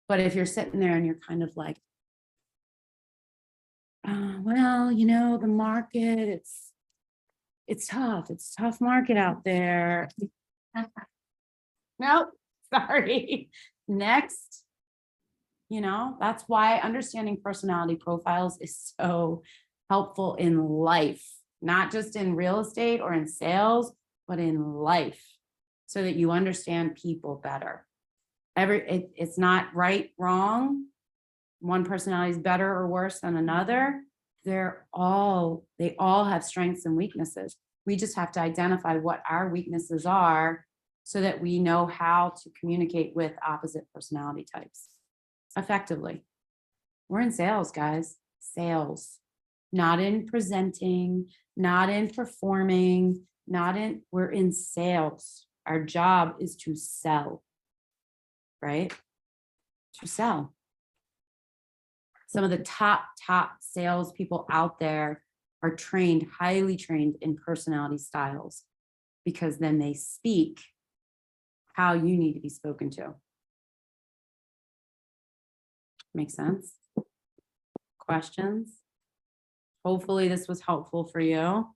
But if you're sitting there and you're kind of like, well, the market, it's tough. It's a tough market out there. Nope, sorry. Next. That's why understanding personality profiles is so helpful in life, not just in real estate or in sales, but in life, so that you understand people better. It's not right, wrong. One personality is better or worse than another. They all have strengths and weaknesses. We just have to identify what our weaknesses are so that we know how to communicate with opposite personality types effectively. We're in sales, guys. Sales, not in presenting, not in performing, we're in sales. Our job is to sell, right? To sell. Some of the top salespeople out there are highly trained in personality styles, because then they speak how you need to be spoken to. Make sense? Questions? Hopefully this was helpful for you.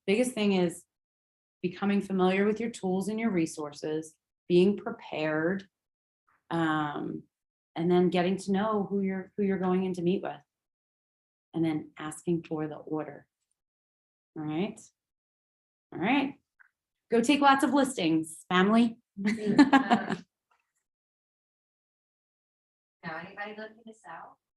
Biggest thing is becoming familiar with your tools and your resources, being prepared, and then getting to know who you're going in to meet with, and then asking for the order. All right. Go take lots of listings, family. Now, anybody looking to sell?